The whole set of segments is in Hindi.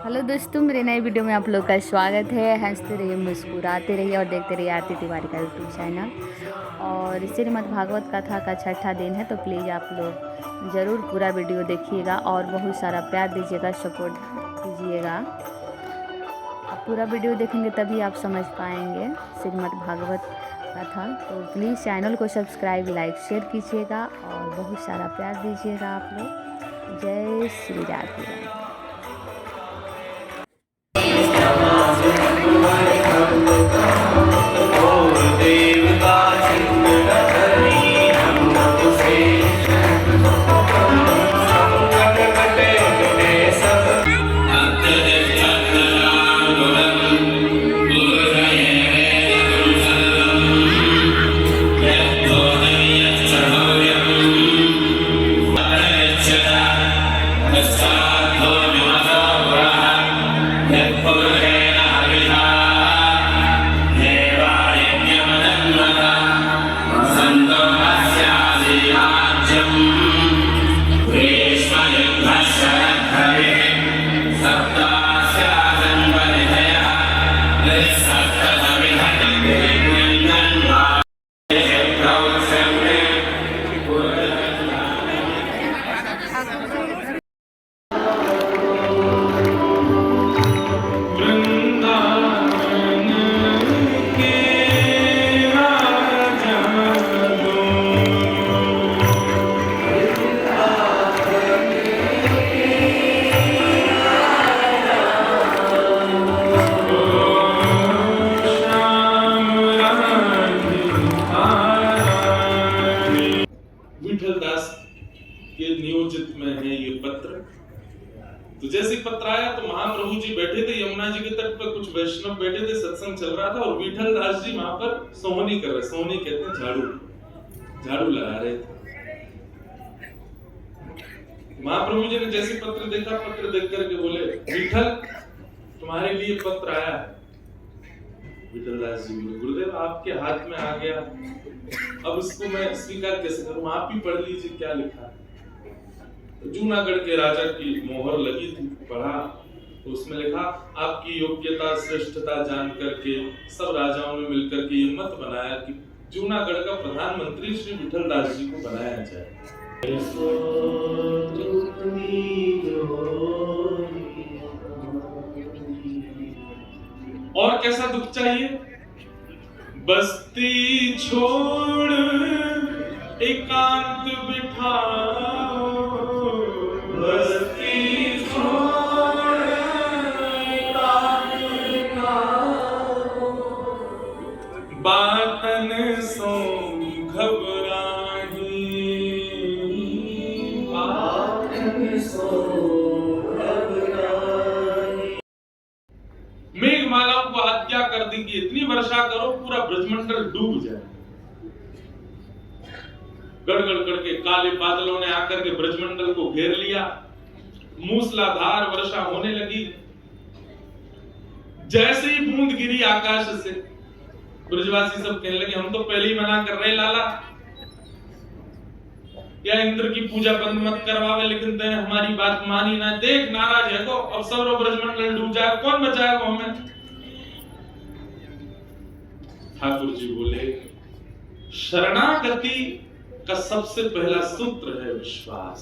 हेलो दोस्तों, मेरे नए वीडियो में आप लोग का स्वागत है। हंसते रहिए, मुस्कुराते रहिए और देखते रहिए आरती तिवारी का यूट्यूब चैनल। और श्रीमद् भागवत कथा का छठा दिन है, तो प्लीज़ आप लोग ज़रूर पूरा वीडियो देखिएगा और बहुत सारा प्यार दीजिएगा, सपोर्ट कीजिएगा। आप पूरा वीडियो देखेंगे तभी आप समझ पाएंगे श्रीमद् भागवत कथा। तो प्लीज़ चैनल को सब्सक्राइब, लाइक, शेयर कीजिएगा और बहुत सारा प्यार दीजिएगा आप लोग। जय श्री राधे। विठलदास के नियोजित में है ये पत्र। तो जैसे पत्र आया तो महाप्रभु जी बैठे थे यमुना जी के तट पर, कुछ वैष्णव बैठे थे, सत्संग चल रहा था और विठलदास जी वहां पर सोहनी कर रहे। सोहनी कहते हैं झाड़ू लगा रहे थे। महाप्रभु जी ने जैसे पत्र देखा, पत्र देख करके बोले, विठल तुम्हारे लिए पत्र आया है। विठलदास जी बोले, गुरुदेव आपके हाथ में आ गया, अब इसको मैं स्वीकार कैसे करूं, आप ही पढ़ लीजिए क्या लिखा है। तो जूनागढ़ के राजा की मोहर लगी थी, पढ़ा तो उसमें लिखा, आपकी योग्यता श्रेष्ठता जान करके सब राजाओं ने मिलकर के ये मत बनाया कि जूनागढ़ का प्रधानमंत्री श्री विठलदास जी को बनाया जाए। और कैसा दुख चाहिए? बस्ती छोड़ एकांत बिठाओ, बस्ती छोड़ एकांत बिठाओ, बातन सो घबराही, बातन सो घबराही। मेघमालाओं को आज्ञा कर दी कि इतनी वर्षा करो पूरा ब्रजमंडल डूब जाए। गड़गड़ करके काले बादलों ने आकर के ब्रजमंडल को घेर लिया, मूसलाधार वर्षा होने लगी। जैसे ही बूंद गिरी आकाश से, ब्रजवासी सब कहने लगे, हम तो पहले ही मना कर रहे लाला, या इंद्र की पूजा बंद मत करवावे, लेकिन तूने हमारी बात मानी ना। देख नाराज है तो अब सब ब्रजमंडल डूब जाए, कौन बचाएगा हमें? ठाकुर जी बोले, शरणागति का सबसे पहला सूत्र है विश्वास।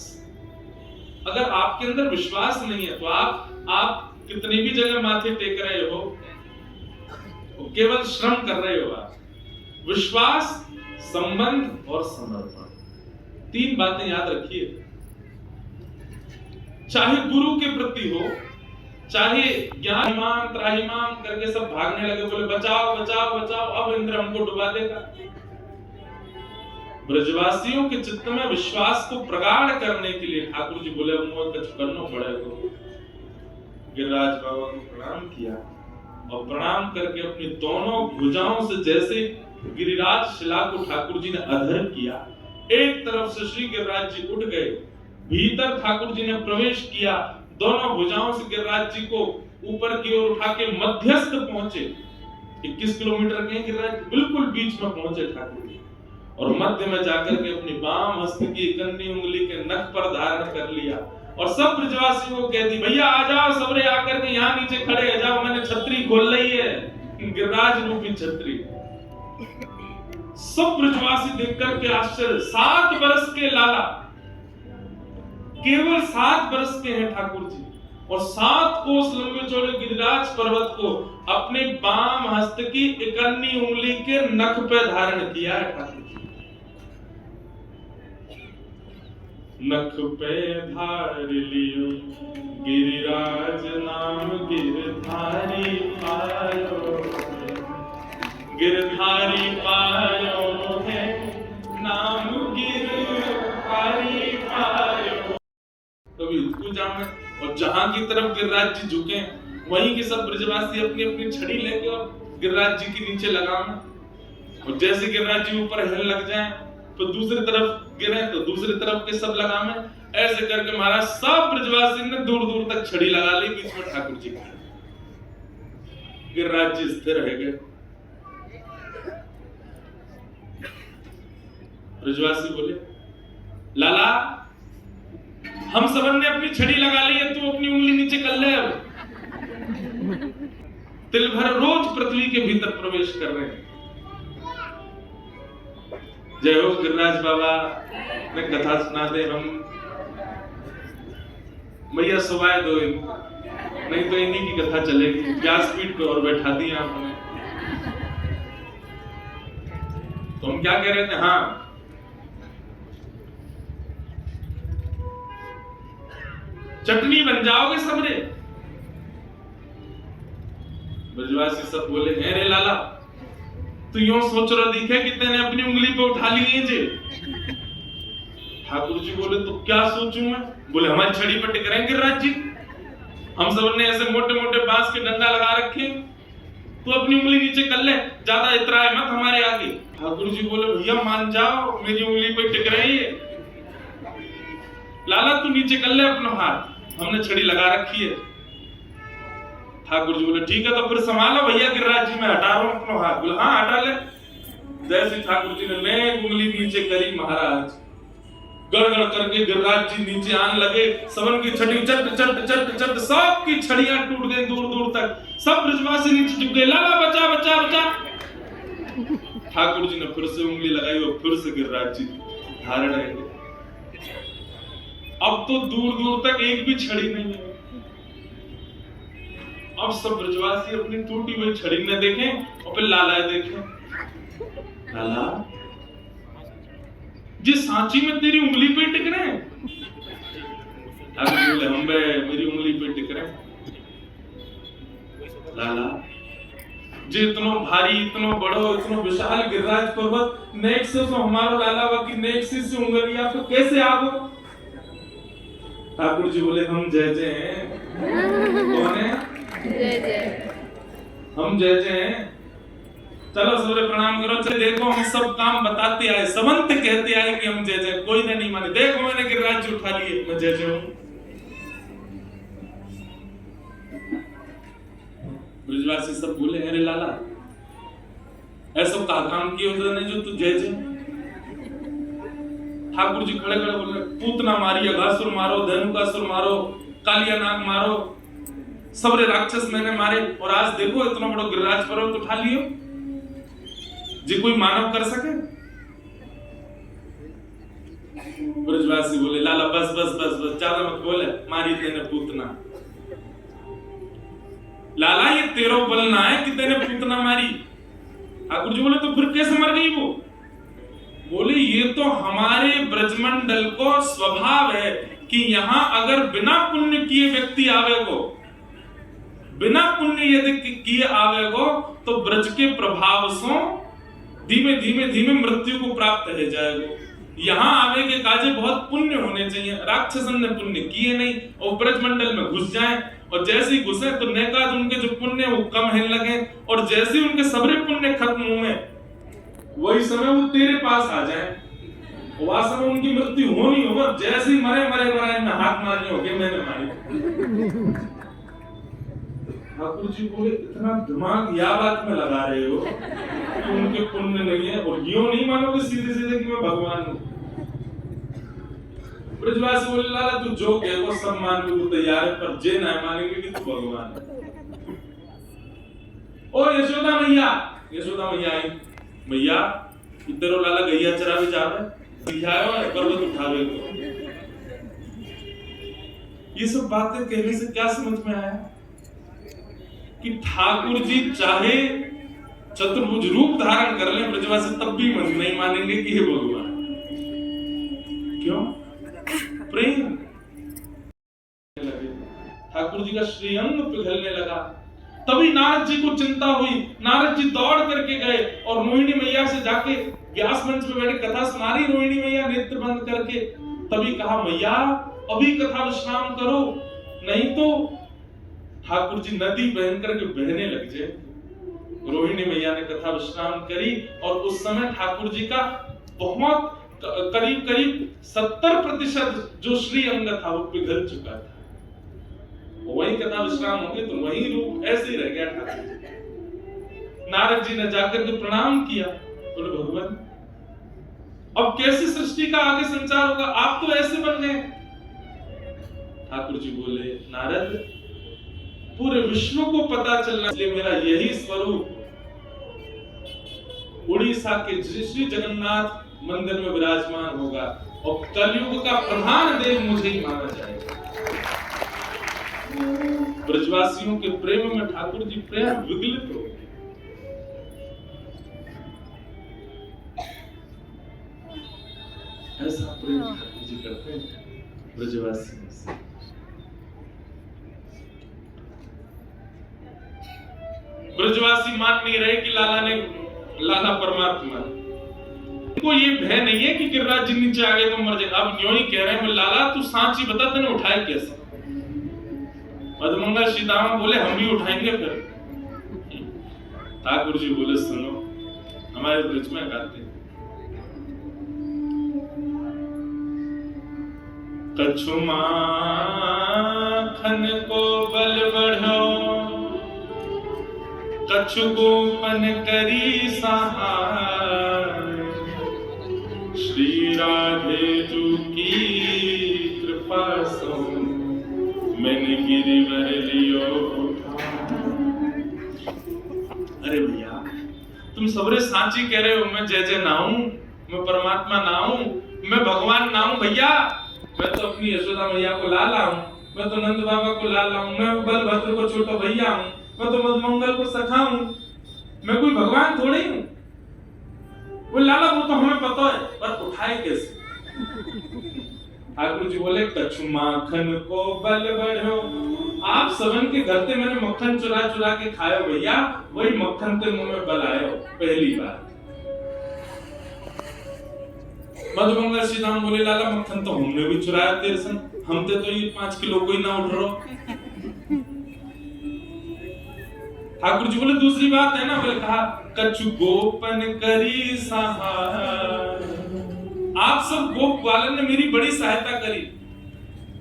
अगर आपके अंदर विश्वास नहीं है तो आप कितनी भी जगह माथे टेक रहे हो, तो केवल श्रम कर रहे हो। आप विश्वास, संबंध और समर्पण, तीन बातें याद रखिए। चाहे गुरु के प्रति हो, चाहे ज्ञान इमाम त्राहिमाम करके सब भागने लगे, बोले बचाओ बचाओ बचाओ, अब इंद्र हमको डुबा देगा। ब्रजवासियों के चित्त में विश्वास को प्रगाढ़ करने के लिए ठाकुर जी बोले, कुछ करना पड़ेगा। गिरिराज बाबा को प्रणाम किया और प्रणाम करके अपनी दोनों भुजाओं से जैसे गिरिराज शिला को ठाकुर जी ने अधर किया, एक तरफ से श्री गिरिराज जी उठ गए, भीतर ठाकुर जी ने प्रवेश किया, दोनों भुजाओं से गिरिराज जी को ऊपर की ओर उठा के मध्यस्थ पहुंचे। 21 किलोमीटर के गिरिराज बिल्कुल बीच में पहुंचे ठाकुर जी, और मध्य में जाकर के अपनी बाम हस्त की इकन्नी उंगली के नख पर धारण कर लिया और सब ब्रजवासियों को कह दी, भैया आ जाओ सबरे आकर के यहाँ नीचे खड़े है, जाओ मैंने छतरी खोल ली है, गिरिराज रूपी छतरी। सब ब्रजवासी देख करके आश्चर्य। 7 बरस के लाला, केवल 7 बरस के हैं ठाकुर जी, और 7 कोस लंबे चौड़े गिरिराज पर्वत को अपने बाम हस्त की 51 उंगली के नख पे धारण किया है ठाकुर जी। नख पे धार लियो गिरिराज नाम गिरधारी पायो, गिरधारी पायो है नाम गिरधारी पायो। कभी पूजा में, और जहां की तरफ गिरिराज जी झुके वहीं के सब ब्रजवासी अपनी अपनी छड़ी लेके और गिरिराज जी के नीचे लगाना, और जैसे गिरिराज जी ऊपर हिलने लग जाए तो दूसरी तरफ गिरे तो दूसरी तरफ के सब लगावे। ऐसे करके महाराज सब ब्रजवासी ने दूर दूर तक छड़ी लगा ली, बीच में ठाकुर जी खड़े। गिरिराज जी स्थिर रह गए। ब्रजवासी बोले, लाला हम सबन ने अपनी छड़ी लगा ली है, तू अपनी उंगली नीचे कर ले। अब तिल भर रोज पृथ्वी के भीतर प्रवेश कर रहे हैं। जय हो गिरिराज बाबा ने कथा सुना दे। हम भैया सुबाह दो, नहीं तो इन्हीं की कथा चलेगी। व्यासपीठ पे और बैठा दी आपने, तो हम क्या कह रहे थे? हाँ, चटनी बन जाओगे सबरे। ब्रजवासी सब बोले, हैं रे लाला, तू यूं सोच रहा दिखे कि तेने अपनी उंगली पे उठा ली जे। ठाकुर जी बोले, तो क्या सोचूं मैं? बोले, हमारी छड़ी पर टिक रहे हैं गिरिराज जी, हम सब ने ऐसे मोटे मोटे बांस के डंडा लगा रखे, तू अपनी उंगली नीचे कर ले, ज्यादा इतराए मत हमारे आगे। ठाकुर जी बोले, भैया मान जाओ, मेरी उंगली पे टिक रहे हैं। लाला तू नीचे कर ले अपना हाथ, हमने छड़ी लगा रखी है। ठाकुर जी बोले, ठीक है तो फिर संभालो भैया गिरिराज जी, मैं हटा रहा हूं अपना हाथ। बोले, हाँ हटा ले। जैसे ठाकुर जी ने नेक उंगली नीचे करी, महाराज गड़गड़ करके गिरिराज जी नीचे आने लगे। सबन की छड़ी चट चट चट चट, सब की छड़ियां टूट गई दूर दूर तक। सब ब्रजवासी नीचे झुक गए, लाला बचा बचा बचा। ठाकुर जी ने फिर से उंगली लगाई और फिर से गिरिराज जी धारण रहे। अब तो दूर दूर तक एक भी छड़ी नहीं है। अब सब ब्रजवासी अपनी टूटी हुई छड़ी में देखें और फिर लाला देखें। लाला जी सांची में तेरी उंगली पे टिक रहे हैं। बोले, हम मेरी उंगली पे टिक रहे हैं। लाला जी इतनो भारी, इतनो बड़ो, इतनो विशाल गिरिराज पर्वत, नेक से तो हमारो लाला बाकी नेक से उंगलियां तो कैसे आगो? ठाकुर जी बोले, हम जय जय हैं। कौन है? जय जय। हम जय जय हैं। चलो सबरे प्रणाम करो। चले देखो, हम सब काम बताते आए, समंत कहते आए कि हम जय जय। कोई ने नहीं माने। देखो मैंने गिरिराज जी उठा लिए, मैं जय जय हूं। ब्रजवासी सब बोले, अरे लाला ऐसा का काम किया उसने जो तू जय जय? ठाकुर जी खड़े खड़े बोले, पूतना मारी, अघासुर मारो, धनुकासुर मारो, कालिया नाग मारो, सबरे राक्षस मैंने मारे, और आज देखो इतना बड़ा गिरिराज पर्वत उठा लियो। जी कोई मानव कर सके? ब्रजवासी बोले, लाला बस बस बस बस, ज्यादा मत बोले, मारी तेने पूतना। लाला ये तेरो बोलना है कि तेने पूतना मारी। ठाकुर जी बोले, तो फिर कैसे मर गई वो? बोले, ये तो हमारे ब्रजमंडल को स्वभाव है कि यहाँ अगर बिना पुण्य किए व्यक्ति आवेगो, बिना पुण्य यदि किए आवेगो, तो ब्रज के प्रभाव से धीमे धीमे धीमे मृत्यु को प्राप्त हो जाएगा। यहाँ आवे के काजे बहुत पुण्य होने चाहिए। राक्षसन ने पुण्य किए नहीं और ब्रजमंडल में घुस जाएं, और जैसे ही घुसे तो नेकाद उनके जो पुण्य वो कम होने लगे, और जैसे ही उनके सबरे पुण्य खत्म हुए वही समय वो तेरे पास आ जाए। वह समय उनकी मृत्यु होनी होगा, जैसे ही मरे मरे मरे में हाथ मारने हो गए, मैंने मारी। ठाकुर जी बोले, इतना दिमाग या बात में लगा रहे हो कि उनके पुण्य नहीं है, और यूं नहीं मानोगे सीधे सीधे कि मैं भगवान हूं। ब्रजवासी बोले, लाला तू जो कहे वो सब मानने को तैयार है, पर जे ना मानेंगे कि तू भगवान है। ओ यशोदा मैया आई मैया इधर लाला गैया चरावे जावे दिखायो पर्वत उठावे को। ये सब बातें कहने से क्या समझ में आया कि ठाकुर जी चाहे चतुर्भुज रूप धारण कर ले ब्रजवासी तब भी नहीं मानेंगे कि हे भगवान। क्यों? प्रेम। ठाकुर जी का श्रीअंग पिघलने लगा। तभी नारद जी को चिंता हुई। नारद जी दौड़ करके गए और रोहिणी मैया से जाके व्यास मंच पे बैठे कथा सुना रही रोहिणी मैया नेत्र बंद करके। तभी कहा मैया अभी कथा विश्राम करो, नहीं तो ठाकुर जी नदी बहन करके बहने लग जाए। रोहिणी मैया ने कथा विश्राम करी और उस समय ठाकुर जी का बहुत करीब 70% जो श्री अंग था वो पिघल चुका था। वही कथा विश्राम होगी तो वही रूप ऐसे ही रह गया था। नारद जी ने जाकर के प्रणाम किया, बोले भगवान अब कैसे सृष्टि का आगे संचार होगा, आप तो ऐसे बन गए। ठाकुर जी बोले नारद पूरे विश्व को पता चलना इसलिए मेरा यही स्वरूप उड़ीसा के श्री जगन्नाथ मंदिर में विराजमान होगा और कलयुग का प्रधान देव मुझे ही माना जाएगा। ब्रजवासियों के प्रेम में ठाकुर जी प्रेम विगलित हो गए। ऐसा प्रेम ठाकुर जी करते हैं ब्रजवासियों से। ब्रजवासी मान नहीं रहे कि लाला परमात्मा। इनको ये भय नहीं है कि गिरिराज जी नीचे आ गए तो मर जाए। अब यूं ही कह रहे हैं लाला तू सांची बता तूने उठाए कैसे। मधुमंगल सीताराम बोले हम भी उठाएंगे फिर। ठाकुर जी बोले सुनो हमारे ब्रज में गाते कछु माखन को बल बढ़ो कछु गोपन करी सहाय श्री राधे जी की कृपा सो मैंने गिरिवर लियो। अरे भैया तुम सबरे सांची कह रहे हो मैं जय जय ना हूं, मैं परमात्मा ना हूं, मैं भगवान ना हूं भैया। मैं तो अपनी यशोदा मैया को लाला हूं, मैं तो नंद बाबा को लाला हूं, मैं बलभद्र को छोटा भैया हूं, मैं तो मधुमंगल को सखा हूं, मैं कोई भगवान थोड़ी हूं। वो लाला वो तो हमें पता है पर उठाए कैसे। ठाकुर जी बोले कछु माखन को बल बढ़ो। आप सबन के घर से मैंने मक्खन चुरा चुरा के खायो भैया, वही मक्खन के मुंह में बल आयो पहली बार। मधुमंगल श्री राम बोले लाला मक्खन तो हमने भी चुराया तेरे संग, हम तो ये 5 किलो कोई ना उठ रहो। ठाकुर जी बोले दूसरी बात है ना, बोले कहा कछु गोपन करी सहाय। आप सब गोप ग्वालन ने मेरी बड़ी सहायता करी।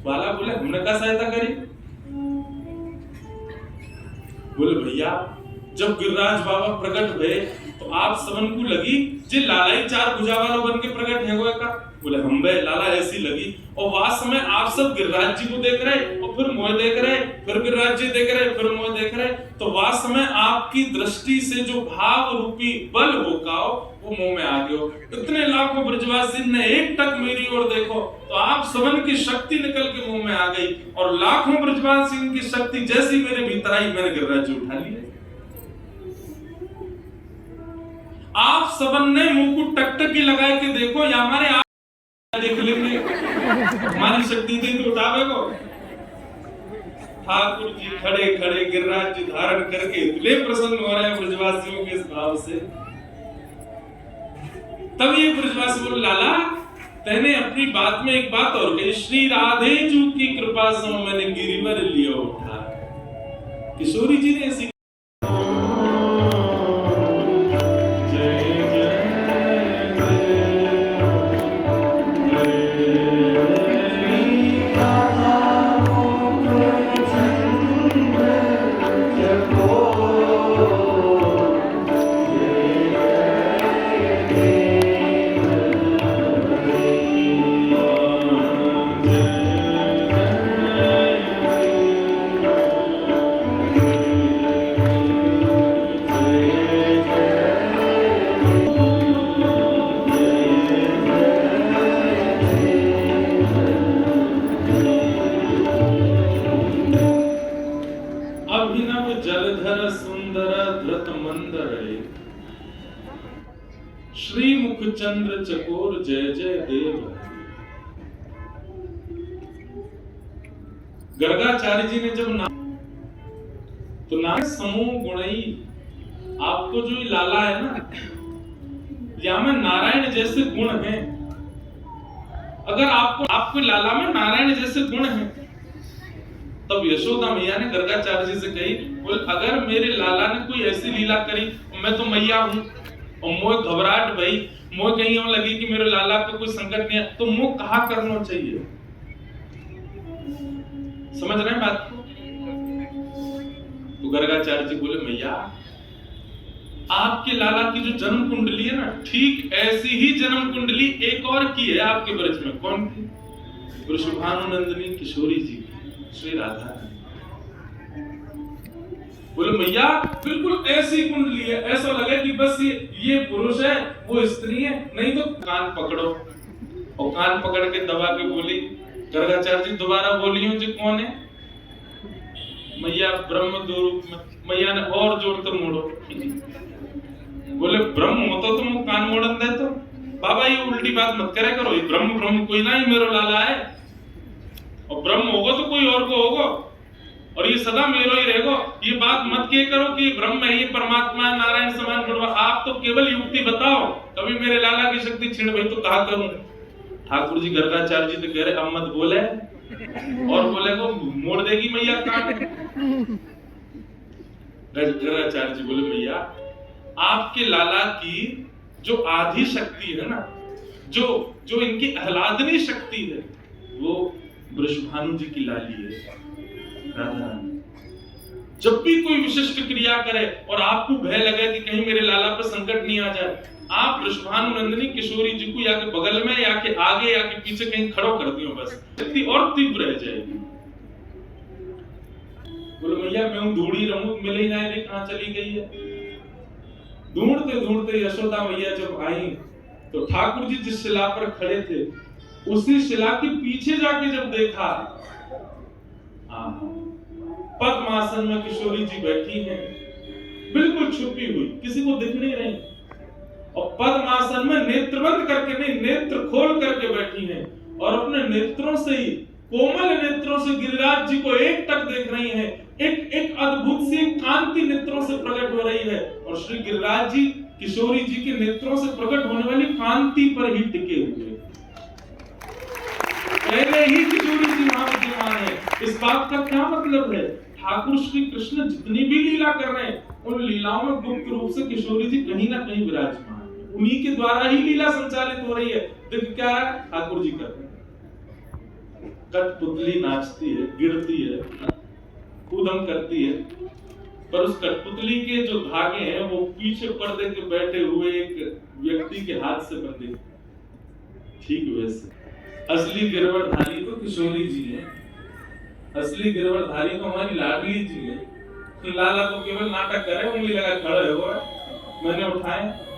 ग्वाला बोले हमने क्या सहायता करी। बोले भैया जब गिरिराज बाबा प्रकट हुए तो आप सबन को लगी जे लाला ही 4 भुजा वाला बन के प्रकट है हुआ का। बोले हम बे लाला ऐसी लगी और वास्तव में आप सब गिरिराज जी को देख रहे और फिर मोह देख रहे, फिर गिरिराज जी देख रहे, फिर मोह देख रहे, तो वास्तव में आपकी दृष्टि से जो भाव रूपी बल होगा वो मुंह में आ गयो। इतने लाखों ब्रजवासी ने एक टक मेरी ओर देखो तो आप सबन की शक्ति निकल के मुंह में आ गई और लाखों ब्रजवासी की शक्ति जैसी मेरे भीतर आई मैंने गिरिराज जी उठा लिया। आप सबन ने मुंह को टकटकी लगा के देखो या हमारे आप देख लेंगे हमारी शक्ति थी तो उठावे को। ठाकुर जी खड़े खड़े गिरिराज जी धारण करके इतने प्रसन्न हो रहे हैं ब्रजवासियों के इस भाव से। तब ये ब्रजवासी बोले लाला तेने अपनी बात में एक बात और कही, श्री राधे जी की कृपा से मैंने गिरिवर लिया उठा। किशोरी जी ने ऐसी जलधर सुंदर धृत मंदर श्री मुख चंद्र चकोर जय जय देव। गर्गाचार्य जी ने जब तो ना समूह गुणई, आपको जो ये लाला है ना, या में नारायण जैसे गुण हैं। अगर आपको लाला में नारायण जैसे गुण हैं, तब यशोदा मैया ने गर्गाचार्य जी से कही, बोल अगर मेरे लाला ने कोई ऐसी लीला करी, मैं तो मैया हूं और मोह घबराहट भई, मोह कहीं और लगी कि मेरे लाला पे कोई संकट नहीं है, तो मुंह कहा करना चाहिए। समझ रहे हैं बात? तो गर्गाचार्य जी बोले, मैया आपके लाला की जो जन्म कुंडली है ना, ठीक ऐसी ही जन्म कुंडली एक और की है आपके ब्रज में। कौन की? वृषभानुनंदिनी किशोरी जी, श्री राधा। बोले मैया बिल्कुल ऐसी कुंडली है, ऐसा लगे कि बस ये पुरुष है वो स्त्री है। नहीं तो कान पकड़ो, और कान पकड़ के दबा के बोली, गर्गाचार्य जी दोबारा बोलियो जी कौन है? मैया ब्रह्म दो रूप में। मैया ने और जोर से मोड़ो। बोले ब्रह्म होता तो मुंह कान मोड़न दे तो। बाबा ये उल्टी बात मत करे करो, ये ब्रह्म कोई ना ही मेरो लाला है, और ब्रह्म होगा तो कोई और को होगा, और ये सदा मेरो ही रहेगा। ये बात मत के करो कि ब्रह्म है, ये परमात्मा है, नारायण समान गुण। आप तो केवल युक्ति बताओ, कभी मेरे लाला की शक्ति छीन भाई तो कहा करूं। ठाकुर जी गर्गाचार्य जी तो कह रहे अब मत बोले, और बोले को मोड़ देगी मैया कान। गर्गाचार्य जी बोले मैया आपके लाला की जो आधी शक्ति है ना, जो इनकी आह्लादनी शक्ति है, वो वृषभानु जी की लाली है राधा। जब भी कोई विशिष्ट क्रिया करे और आपको भय लगे कि कहीं मेरे लाला पर संकट नहीं आ जाए, आप वृषभानुनंदिनी किशोरी जी को या के बगल में या के आगे या के पीछे कहीं खड़ो कर दियो, बस शक्ति और तीव्र रह जाएगी। बोले भैया मैं ढूंढी रहूं, मिले ही ना, कहां चली गई है। ढूंढते ढूंढते यशोदा मैया जब आई तो ठाकुर जी जिस शिला पर खड़े थे उसी शिला के पीछे जाके जब देखा, पद्मासन में किशोरी जी बैठी हैं, बिल्कुल छुपी हुई, किसी को दिख नहीं रही, और पद्मासन में नेत्र बंद करके नहीं, नेत्र खोल करके बैठी हैं, और अपने नेत्रों से ही, कोमल नेत्रों से गिरिराज जी को एक टक देख रही हैं। एक अद्भुत सी कांति नेत्रों से प्रकट हो रही है, और श्री गिरिराज जी किशोरी जी के नेत्रों से प्रकट होने वाली कांति पर ही टिके हुए। पहले ही किशोरी जी वहां विद्यमान है। इस बात का क्या मतलब है? ठाकुर श्री कृष्ण जितनी भी लीला कर रहे हैं, उन लीलाओं में गुप्त रूप से किशोरी जी कहीं ना कहीं विराजमान है। उन्हीं के द्वारा ही लीला संचालित हो रही है। देख क्या है ठाकुर जी कर रहे हैं, कठपुतली नाचती है, गिरती है, कूदम करती है, पर उस कठपुतली के जो धागे हैं वो पीछे पर्दे के बैठे हुए एक व्यक्ति के हाथ से बंधे। ठीक वैसे असली गिरवरधारी तो किशोरी जी है, असली गिरवरधारी तो हमारी लाडली जी है। तो लाला को केवल नाटक करे, उंगली लगा खड़े हो, मैंने उठाए।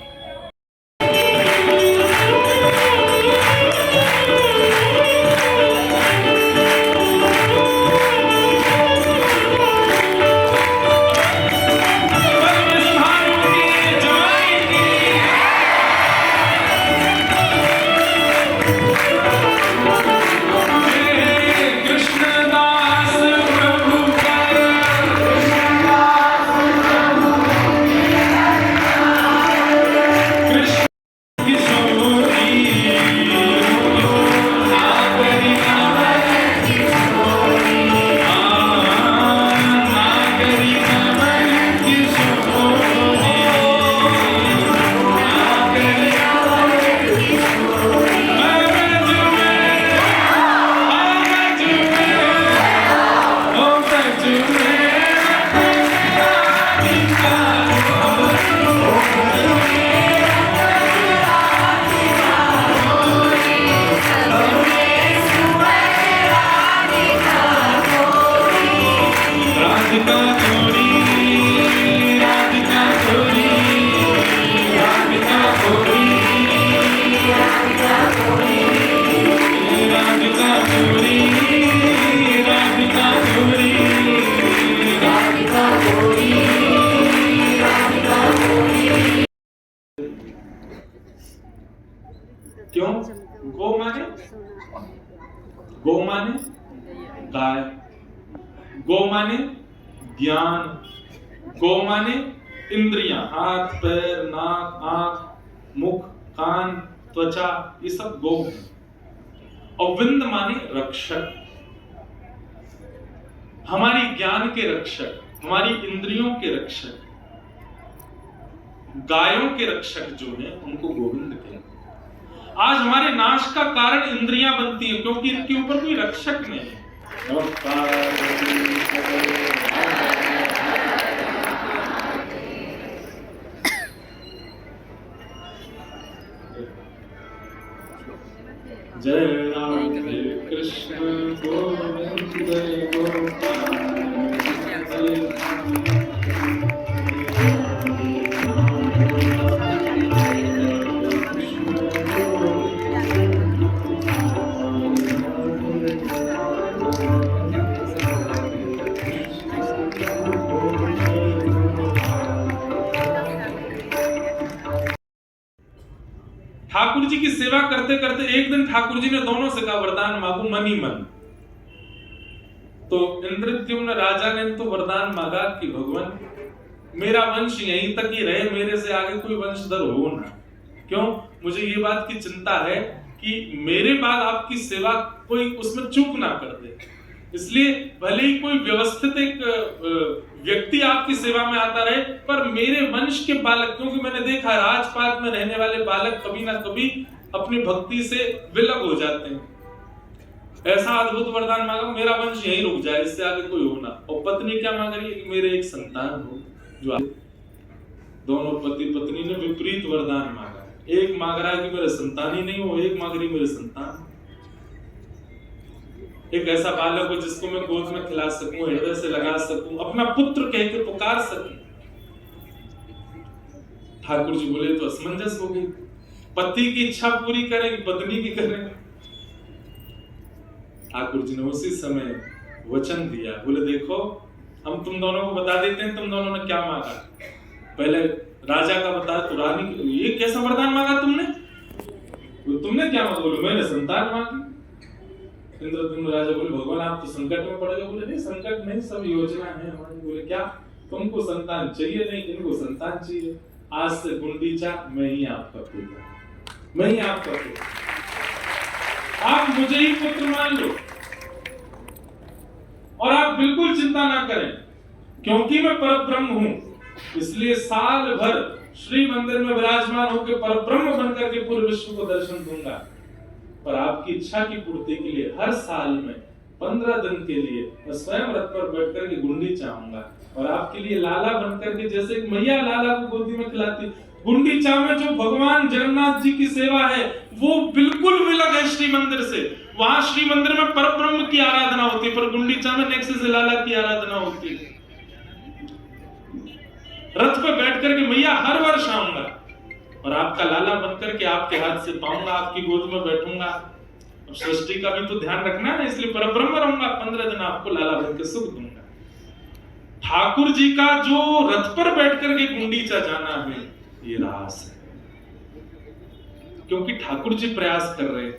क्यों? गो माने गाय, गो माने ज्ञान, गो माने इंद्रियां, हाथ पैर नाक आंख मुख कान त्वचा, ये सब गो है। और विंद माने रक्षक, हमारी ज्ञान के रक्षक, हमारी इंद्रियों के रक्षक, गायों के रक्षक जो हैं उनको गोविंद कहते हैं। आज हमारे नाश का कारण इंद्रियां बनती हैं क्योंकि इनके ऊपर कोई रक्षक नहीं है। जय राम जय कृष्ण गोविंद जय गोपाल। ठाकुर जी की सेवा करते करते एक दिन ठाकुर जी ने दोनों से कहा वरदान मांगो मन ही मन। तो इंद्रद्युम्न राजा ने तो वरदान मांगा कि भगवान मेरा वंश यहीं तक ही रहे, मेरे से आगे कोई वंशधर हो ना। क्यों? मुझे ये बात की चिंता है कि मेरे बाद आपकी सेवा कोई उसमें चूक ना कर दे, इसलिए भले ही कोई व्यवस्थित एक व्यक्ति आपकी सेवा में आता रहे, पर मेरे वंश के बालक, क्योंकि मैंने देखा राजपाट में रहने वाले बालक कभी ना कभी अपनी भक्ति से विलग हो जाते हैं। ऐसा अद्भुत वरदान मांगा मेरा वंश यहीं रुक जाए, इससे आगे कोई हो ना। और पत्नी क्या मांग रही है कि मेरे एक संतान हो। जो दोनों पति पत्नी ने विपरीत वरदान मांगा, एक मांग रहा है कि मेरे संतान ही नहीं हो, एक मांग रही मेरे संतान, एक ऐसा बालक हो जिसको मैं गोद में खिला सकूं, हृदय से लगा सकूं, अपना पुत्र कह के पुकार सकूं। ठाकुर जी बोले तो असमंजस हो गई, पति की इच्छा पूरी करें पत्नी की करें। ठाकुर जी ने उसी समय वचन दिया, बोले देखो हम तुम दोनों को बता देते हैं तुम दोनों ने क्या मांगा। पहले राजा का बता, तो रानी ये कैसा वरदान मांगा तुमने? तुमने क्या मांगा? बोले मैंने संतान मांगी। इंद्रद्युम्न राजा बोले भगवान आप तो संकट में पड़ गए। बोले नहीं संकट नहीं, सब योजना है हमारी। बोले क्या? तुमको संतान चाहिए? नहीं, इनको संतान चाहिए। आज से गुंडीचा मैं ही आपका पिता, मैं ही आपका पिता, आप मुझे ही पुत्र मान लो और आप बिल्कुल चिंता ना करें क्योंकि मैं परब्रह्म हूं, इसलिए साल भर श्री मंदिर में विराजमान होकर परब्रह्म बनकर के पूरे विश्व को दर्शन दूंगा। पर आपकी इच्छा की पूर्ति के लिए हर साल में 15 दिन के लिए मैं स्वयं रथ पर बैठकर के गुंडीचा आऊंगा और आपके लिए लाला बनकर के, जैसे मैया लाला को गोदी में खिलाती, गुंडीचा में जो भगवान जगन्नाथ जी की सेवा है वो बिल्कुल विलग है श्री मंदिर से। वहां श्री मंदिर में परब्रह्म की आराधना होती है, पर गुंडीचा में नेक्स्ट से लाला की आराधना होती है। रथ पर बैठ करके मैया हर वर्ष आऊंगा और आपका लाला बनकर के आपके हाथ से पाऊंगा, आपकी गोद में बैठूंगा। अब सृष्टि का भी तो ध्यान रखना है, इसलिए परब्रह्म रहूंगा। 15 दिन आपको लाला बनकर सुख दूंगा। ठाकुर जी का जो रथ पर बैठ करके गुंडीचा जाना है ये रास है, क्योंकि ठाकुर जी प्रयास कर रहे हैं।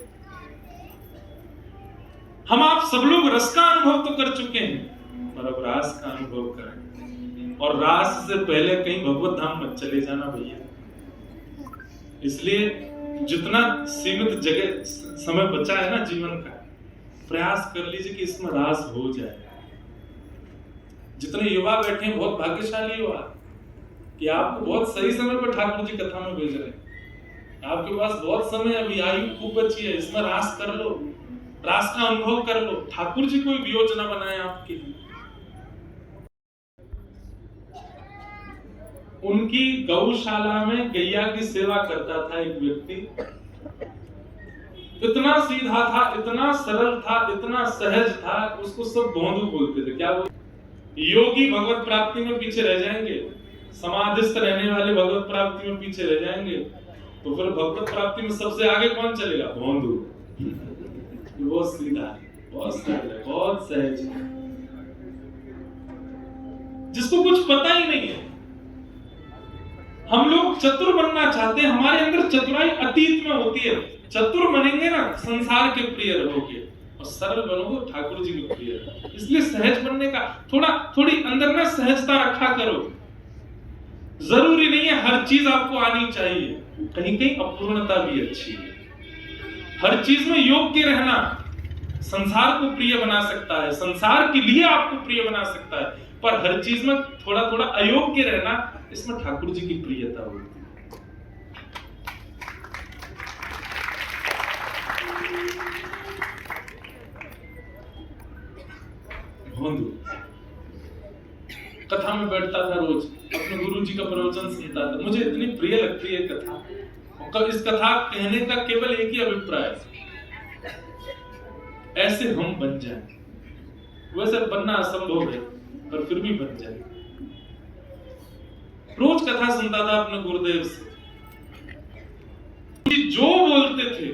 हम आप सब लोग रस का अनुभव तो कर चुके हैं, पर अब रास का अनुभव करें। और रास से पहले कहीं भगवत धाम मत चले जाना भैया। इसलिए जितना सीमित जगह समय बचा है ना जीवन का, प्रयास कर लीजिए कि इसमें रास हो जाए। जितने युवा बैठे हैं बहुत भाग्यशाली युवा कि आपको बहुत सही समय पर ठाकुर जी कथा में भेज रहे हैं। आपके पास बहुत समय, अभी आयु खूब बची है, इसमें रास कर लो, रास का अनुभव कर लो। ठाकुर जी कोई योजना बनाए आपके लिए। उनकी गौशाला में गैया की सेवा करता था एक व्यक्ति, इतना सीधा था, इतना सरल था, इतना सहज था, उसको सब भोंदू बोलते थे। क्या बोलते? योगी भगवत प्राप्ति में पीछे रह जाएंगे, समाधिस्थ रहने वाले भगवत प्राप्ति में पीछे रह जाएंगे, तो फिर भगवत प्राप्ति में सबसे आगे कौन चलेगा? भोंदू। बहुत सीधा है, बहुत सरल है, बहुत सहज है, जिसको कुछ पता ही नहीं है। हम लोग चतुर बनना चाहते हैं, हमारे अंदर चतुराई अतीत में होती है। चतुर बनेंगे ना संसार के प्रिय रहोगे, और सरल बनोगे ठाकुर जी के प्रिय रहोगे। इसलिए सहज बनने का थोड़ी अंदर में सहजता रखा करो। जरूरी नहीं है हर चीज आपको आनी चाहिए, कहीं कहीं अपूर्णता भी अच्छी है। हर चीज में योग्य रहना संसार को प्रिय बना सकता है, संसार के लिए आपको प्रिय बना सकता है, पर हर चीज में थोड़ा थोड़ा अयोग्य रहना, इसमें ठाकुर जी की प्रियता होती है। भोंदू कथा में बैठता था, रोज अपने गुरु जी का प्रवचन सुनता था। मुझे इतनी प्रिय लगती है कथा, और इस कथा कहने का केवल एक ही अभिप्राय है, ऐसे हम बन जाएं। वैसे बनना असंभव है, पर फिर भी बन जाए। रोज कथा सुनता था अपने गुरुदेव से, जो बोलते थे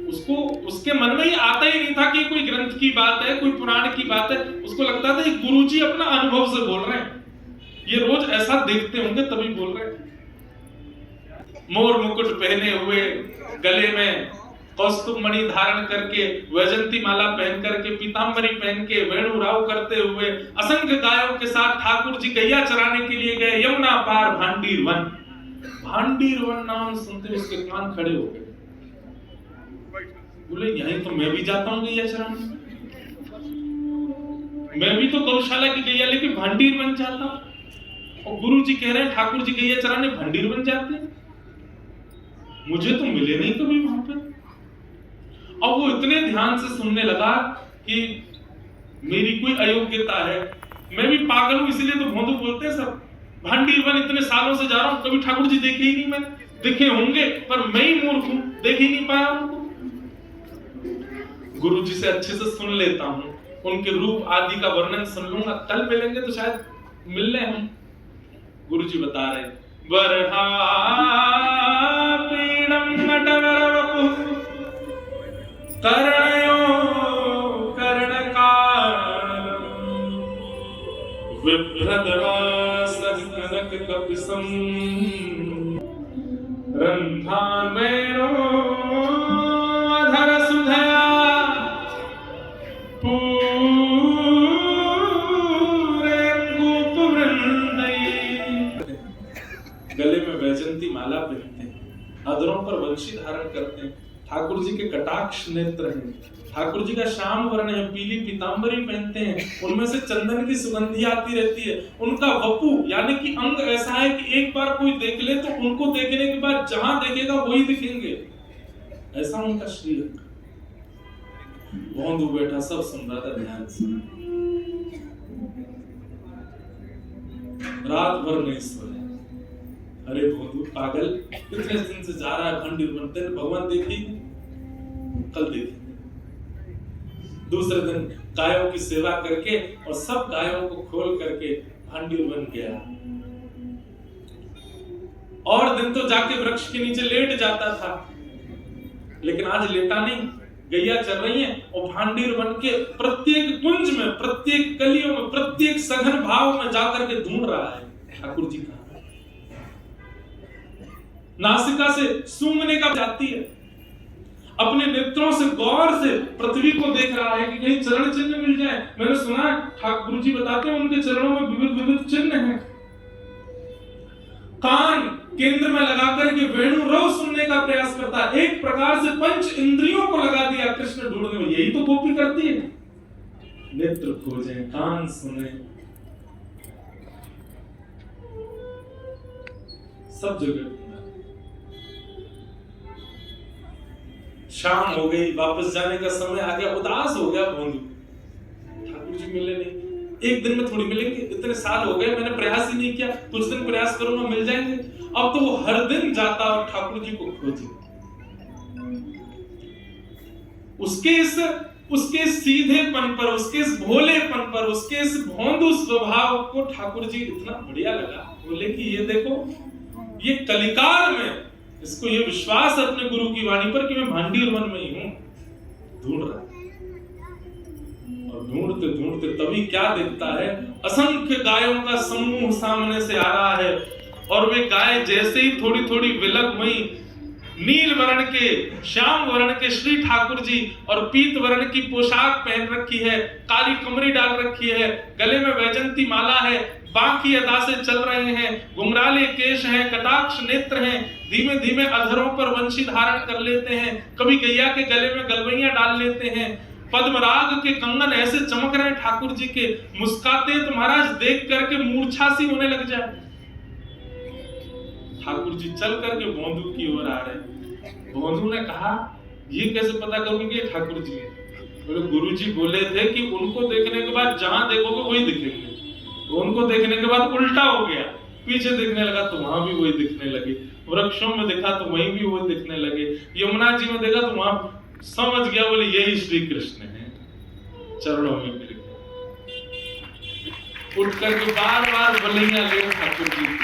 उसको उसके मन में ही आता ही नहीं था कि कोई ग्रंथ की बात है, कोई पुराण की बात है। उसको लगता था कि गुरुजी अपना अनुभव से बोल रहे हैं, ये रोज ऐसा देखते होंगे तभी बोल रहे हैं। मोर मुकुट पहने हुए, गले में कौस्तुभ मणि धारण करके, वैजंती माला पहन करके, पीतांबरी पहन के, वेणु राव करते हुए, असंख्य गायों के साथ ठाकुर जी गैया चराने के लिए गए यमुना पार भांडीर वन। भांडीर वन नाम सुनते उसके कान खड़े हो गए, बोले यहीं तो मैं भी जाता हूँ गैया चराने, मैं भी तो गौशाला की गैया लेके भांडीर वन जाता हूँ, और गुरु जी कह रहे हैं ठाकुर जी गैया चराने भांडीर वन जाते हैं, मुझे तो मिले नहीं कभी वहां पे। और वो इतने ध्यान से सुनने लगा कि मेरी कोई अयोग्यता है, मैं भी पागल हूं, इसलिए तो भोंदू बोलते हैं सब। भांडीर वन इतने सालों से जा रहा हूं, कभी ठाकुर जी देखे ही नहीं मैंने, दिखे होंगे पर मैं ही मूर्ख हूं, देख ही नहीं पाया उनको। गुरु जी से अच्छे से सुन लेता हूं, उनके रूप आदि का वर्णन सुन लूंगा, कल मिलेंगे तो शायद मिल ले हम। गुरु जी बता रहे वरहा पीडम नटवरवपु कर्णयो कर्णकारं विभ्रदवासः कनककपिशं रन्ध्रामेणो अधरसुधया गले में वैजंती माला पहनते हैं, अधरों पर वंशी धारण करते हैं, ठाकुर जी के कटाक्ष नेत्र हैं, ठाकुर जी का श्याम वर्ण है, पीली पीतांबरी पहनते हैं, उनमें से चंदन की सुगंधी आती रहती है। उनका वपु यानी कि अंग ऐसा है कि एक बार कोई देख ले तो उनको देखने के बाद जहां देखेगा वही दिखेंगे, ऐसा उनका श्री अंग। भोंदू बैठा सब सुन रहा था ध्यान से, रात भर नहीं सोया। अरे भोंदू पागल, इतने दिन से जा रहा है भांडीर वन, तेरे भगवान देखे, कल देखे। दूसरे दिन गायों की सेवा करके और सब गायों को खोल करके भांडीर वन गया। और दिन तो जाके वृक्ष के नीचे लेट जाता था, लेकिन आज लेटा नहीं, गैया चल रही है और भांडीर वन के प्रत्येक कुंज में, प्रत्येक कलियों में, प्रत्येक सघन भाव में जाकर के ढूंढ रहा है ठाकुर जी का। नासिका से सूंघने का जाती है, अपने नेत्रों से गौर से पृथ्वी को देख रहा है कि कहीं चरण चिन्ह मिल जाए। मैंने सुना ठाकुर जी बताते हैं उनके चरणों में विविध विविध चिन्ह हैं। कान केंद्र में लगाकर के वेणु रव सुनने का प्रयास करता है, एक प्रकार से पंच इंद्रियों को लगा दिया कृष्ण ढूंढने में। यही तो गोपी करती है, नेत्र खोजें, कान सुने, सब जगह। शाम हो गई, वापस जाने का समय आ गया, उदास हो गया भोंदू, ठाकुर जी मिले नहीं। एक दिन में थोड़ी मिलेंगे, इतने साल हो गए, मैंने प्रयास ही नहीं किया, कुछ दिन प्रयास करूंगा मिल जाएंगे। अब तो वो हर दिन जाता और ठाकुर जी को खोजे। उसके सीधेपन पर, उसके इस भोलेपन पर, उसके इस भोंदू स्वभाव को ठाकुर जी इतना बढ़िया लगा। बोले कि ये देखो, ये कलिकाल में इसको ये विश्वास है अपने गुरु की वाणी पर कि मैं भांडीर वन में ही हूं, ढूंढ रहा है। और ढूंढते ढूंढते तभी क्या देखता है, असंख्य गायों का समूह सामने से आ रहा है, और वे गाय जैसे ही थोड़ी थोड़ी विलग हुई, नील वर्ण के, श्याम वर्ण के श्री ठाकुर जी और पीत वर्ण की पोशाक पहन रखी है, काली कमरी डाल रखी है, गले में वैजंती माला है, बाकी अदा से चल रहे हैं, घुंघराले केश हैं, कटाक्ष नेत्र हैं, धीमे धीमे अधरों पर वंशी धारण कर लेते हैं, कभी गैया के गले में गलवैया डाल लेते हैं, पद्मराग के कंगन ऐसे चमक रहे हैं ठाकुर जी के, मुस्काते तो महाराज देख करके मूर्छा सी होने लग जाए। ठाकुर जी चल करके भोंदू की ओर आ रहे। भोंदू ने कहा ये कैसे पता करूंगी ठाकुर जी? बोले गुरु जी बोले थे कि उनको देखने के बाद जहां देखोगे वही दिखेंगे। उनको देखने के बाद उल्टा हो गया, पीछे देखने लगा तो वहां भी वही दिखने लगे, वृक्षों में देखा तो वहीं भी वही दिखने लगे, यमुना जी में देखा तो वहां समझ गया, बोले यही श्री कृष्ण है। चरणों में गिर गया, उठ करके बार बार बलैया ले ठाकुर जी की,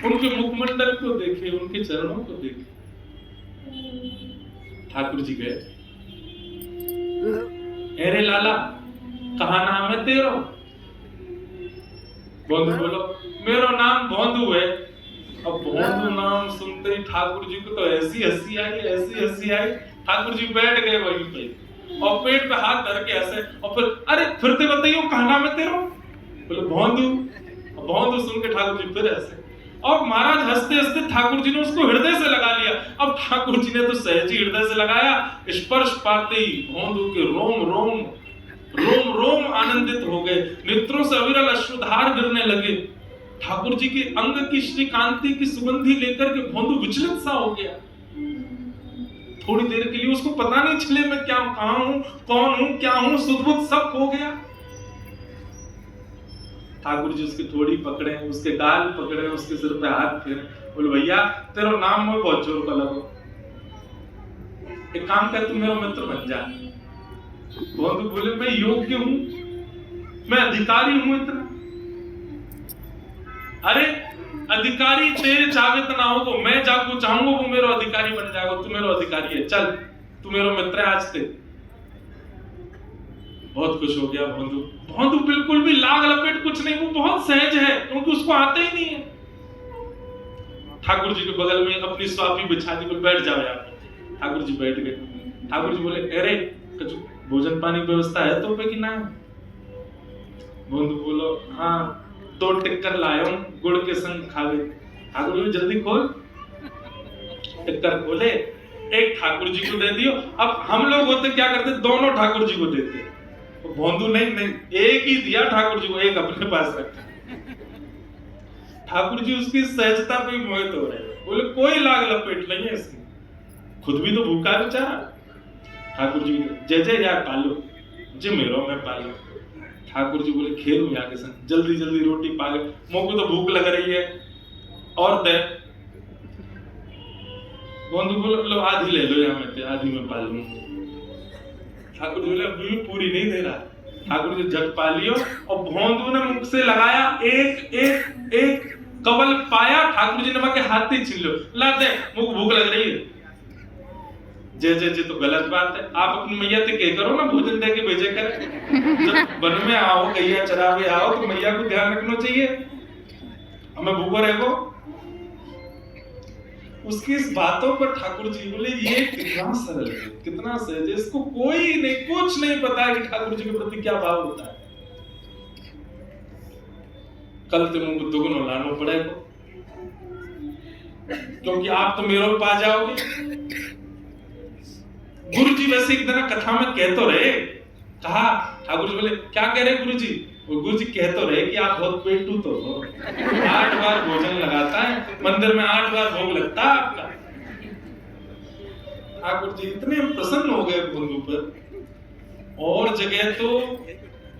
उनके मुखमंडल को देखे, उनके चरणों को देखे। ठाकुर जी गए, अरे लाला कहा नाम है तेरा? भोंदू बोलो मेरा नाम भोंदू है। अब भोंदू नाम सुनते ही ठाकुर जी को तो ऐसी हंसी आई, ऐसी हंसी आई, ठाकुर जी बैठ गए वहीं पे और पेट पे हाथ धर के ऐसे, और फिर अरे फिरते बताइयो कहा नाम है तेरा? बोले भोंदू। भोंदू सुन के ठाकुर जी फिर ऐसे, और महाराज हंसते हंसते ठाकुर जी ने उसको हृदय से लगा लिया। अब ठाकुर जी ने तो सहज ही हृदय से लगाया, स्पर्श पाते ही भोंदू के रोम रोम रोम रोम आनंदित हो गए, नेत्रों से अविरल अश्रुधार गिरने लगे। ठाकुर जी के अंग की श्री कांति की सुगंधी लेकर के भोंदू विचलित सा हो गया। थोड़ी देर के लिए उसको पता नहीं चले मैं क्या, कहां हूं, कौन हूं, क्या हूं, सुध-बुध सब खो गया। ठाकुर जी उसकी थोड़ी पकड़े, उसके गाल पकड़े, उसके सिर पे हाथ फेरे, बोले भैया तेरा नाम में बहुत जोर का लगो, एक काम कर तू मेरा मित्र बन जा। भोंदू बोले मैं योग्य हूं, मैं अधिकारी हूं इतना? अरे अधिकारी तेरे चाहवे तो ना हो, तो मैं जाको चाहूंगा वो मेरा अधिकारी बन जाएगा, तू मेरा अधिकारी है, चल तू मेरा मित्र है आज से। बहुत खुश हो गया भोंदू। भोंदू बिल्कुल भी लाग लपेट कुछ नहीं, वो बहुत सहज है क्योंकि उसको आता ही नहीं है। ठाकुर जी के बगल में अपनी स्वापी बिछा दी, बोले बैठ जाओ यार। ठाकुर जी बैठ गए। ठाकुर जी बोले अरे कुछ भोजन पानी की व्यवस्था है तो पे कि ना? भोंदू बोलो हाँ 2 टिक्कर लाया हूं, गुड़ के संग खावे। ठाकुर जी जल्दी खोल। टिक्कर खोले, एक ठाकुर जी को दे दियो। अब हम लोग होते क्या करते, दोनों ठाकुर जी को देते, तो भोंदू नहीं एक ही दिया ठाकुर जी को, एक अपने पास रखा। ठाकुर जी उसकी सहजता पे मोहित हो रहे, बोले कोई लाग लपेट नहीं है इसमें, खुद भी तो भूखा है बेचारा। ठाकुर जी जय जय यार पालो, जे मेरो मैं पालो। ठाकुर जी बोले खेल में आगे संग, जल्दी जल्दी रोटी पाले, मोको तो भूख लग रही है और दे। भोंदू बोले लो आधी ले लो, या मैं आधी में पालूं। ठाकुर जी बोले अभी पूरी नहीं दे रहा। ठाकुर जी झट पा लियो और भोंदू ने मुख से लगाया, एक एक एक कवल पाया। ठाकुर जी ने वहां के हाथ ही छीन लो, ला दे मुझको भूख लग रही है। जय जय जी तो गलत बात है, आप अपनी मैया से कह करो ना भोजन दे के भेजे करें। जब वन में आओ, गैया चरावे आओ तो मैया को ध्यान रखना चाहिए, हमें भूखो रहेगो। उसकी इस बातों पर ठाकुर जी बोले ये कितना सरल है, कितना सहज है, इसको कोई नहीं कुछ नहीं पता है कि ठाकुर जी के प्रति क्या भाव होता है। कल तुमको दुगुना लाना पड़ेगा क्योंकि आप तो मेरे पा जाओगे। गुरु जी वैसे एक दिन कथा में कह तो रहे, कहा ठाकुर जी बोले क्या कह रहे गुरु जी? गुरु जी कह तो रहे कि आप बहुत पेटू तो हो, 8 बार भोजन लगाता है, मंदिर में 8 बार भोग लगता है आपका। ठाकुर जी इतने प्रसन्न हो गए भोंदू पर। और जगह तो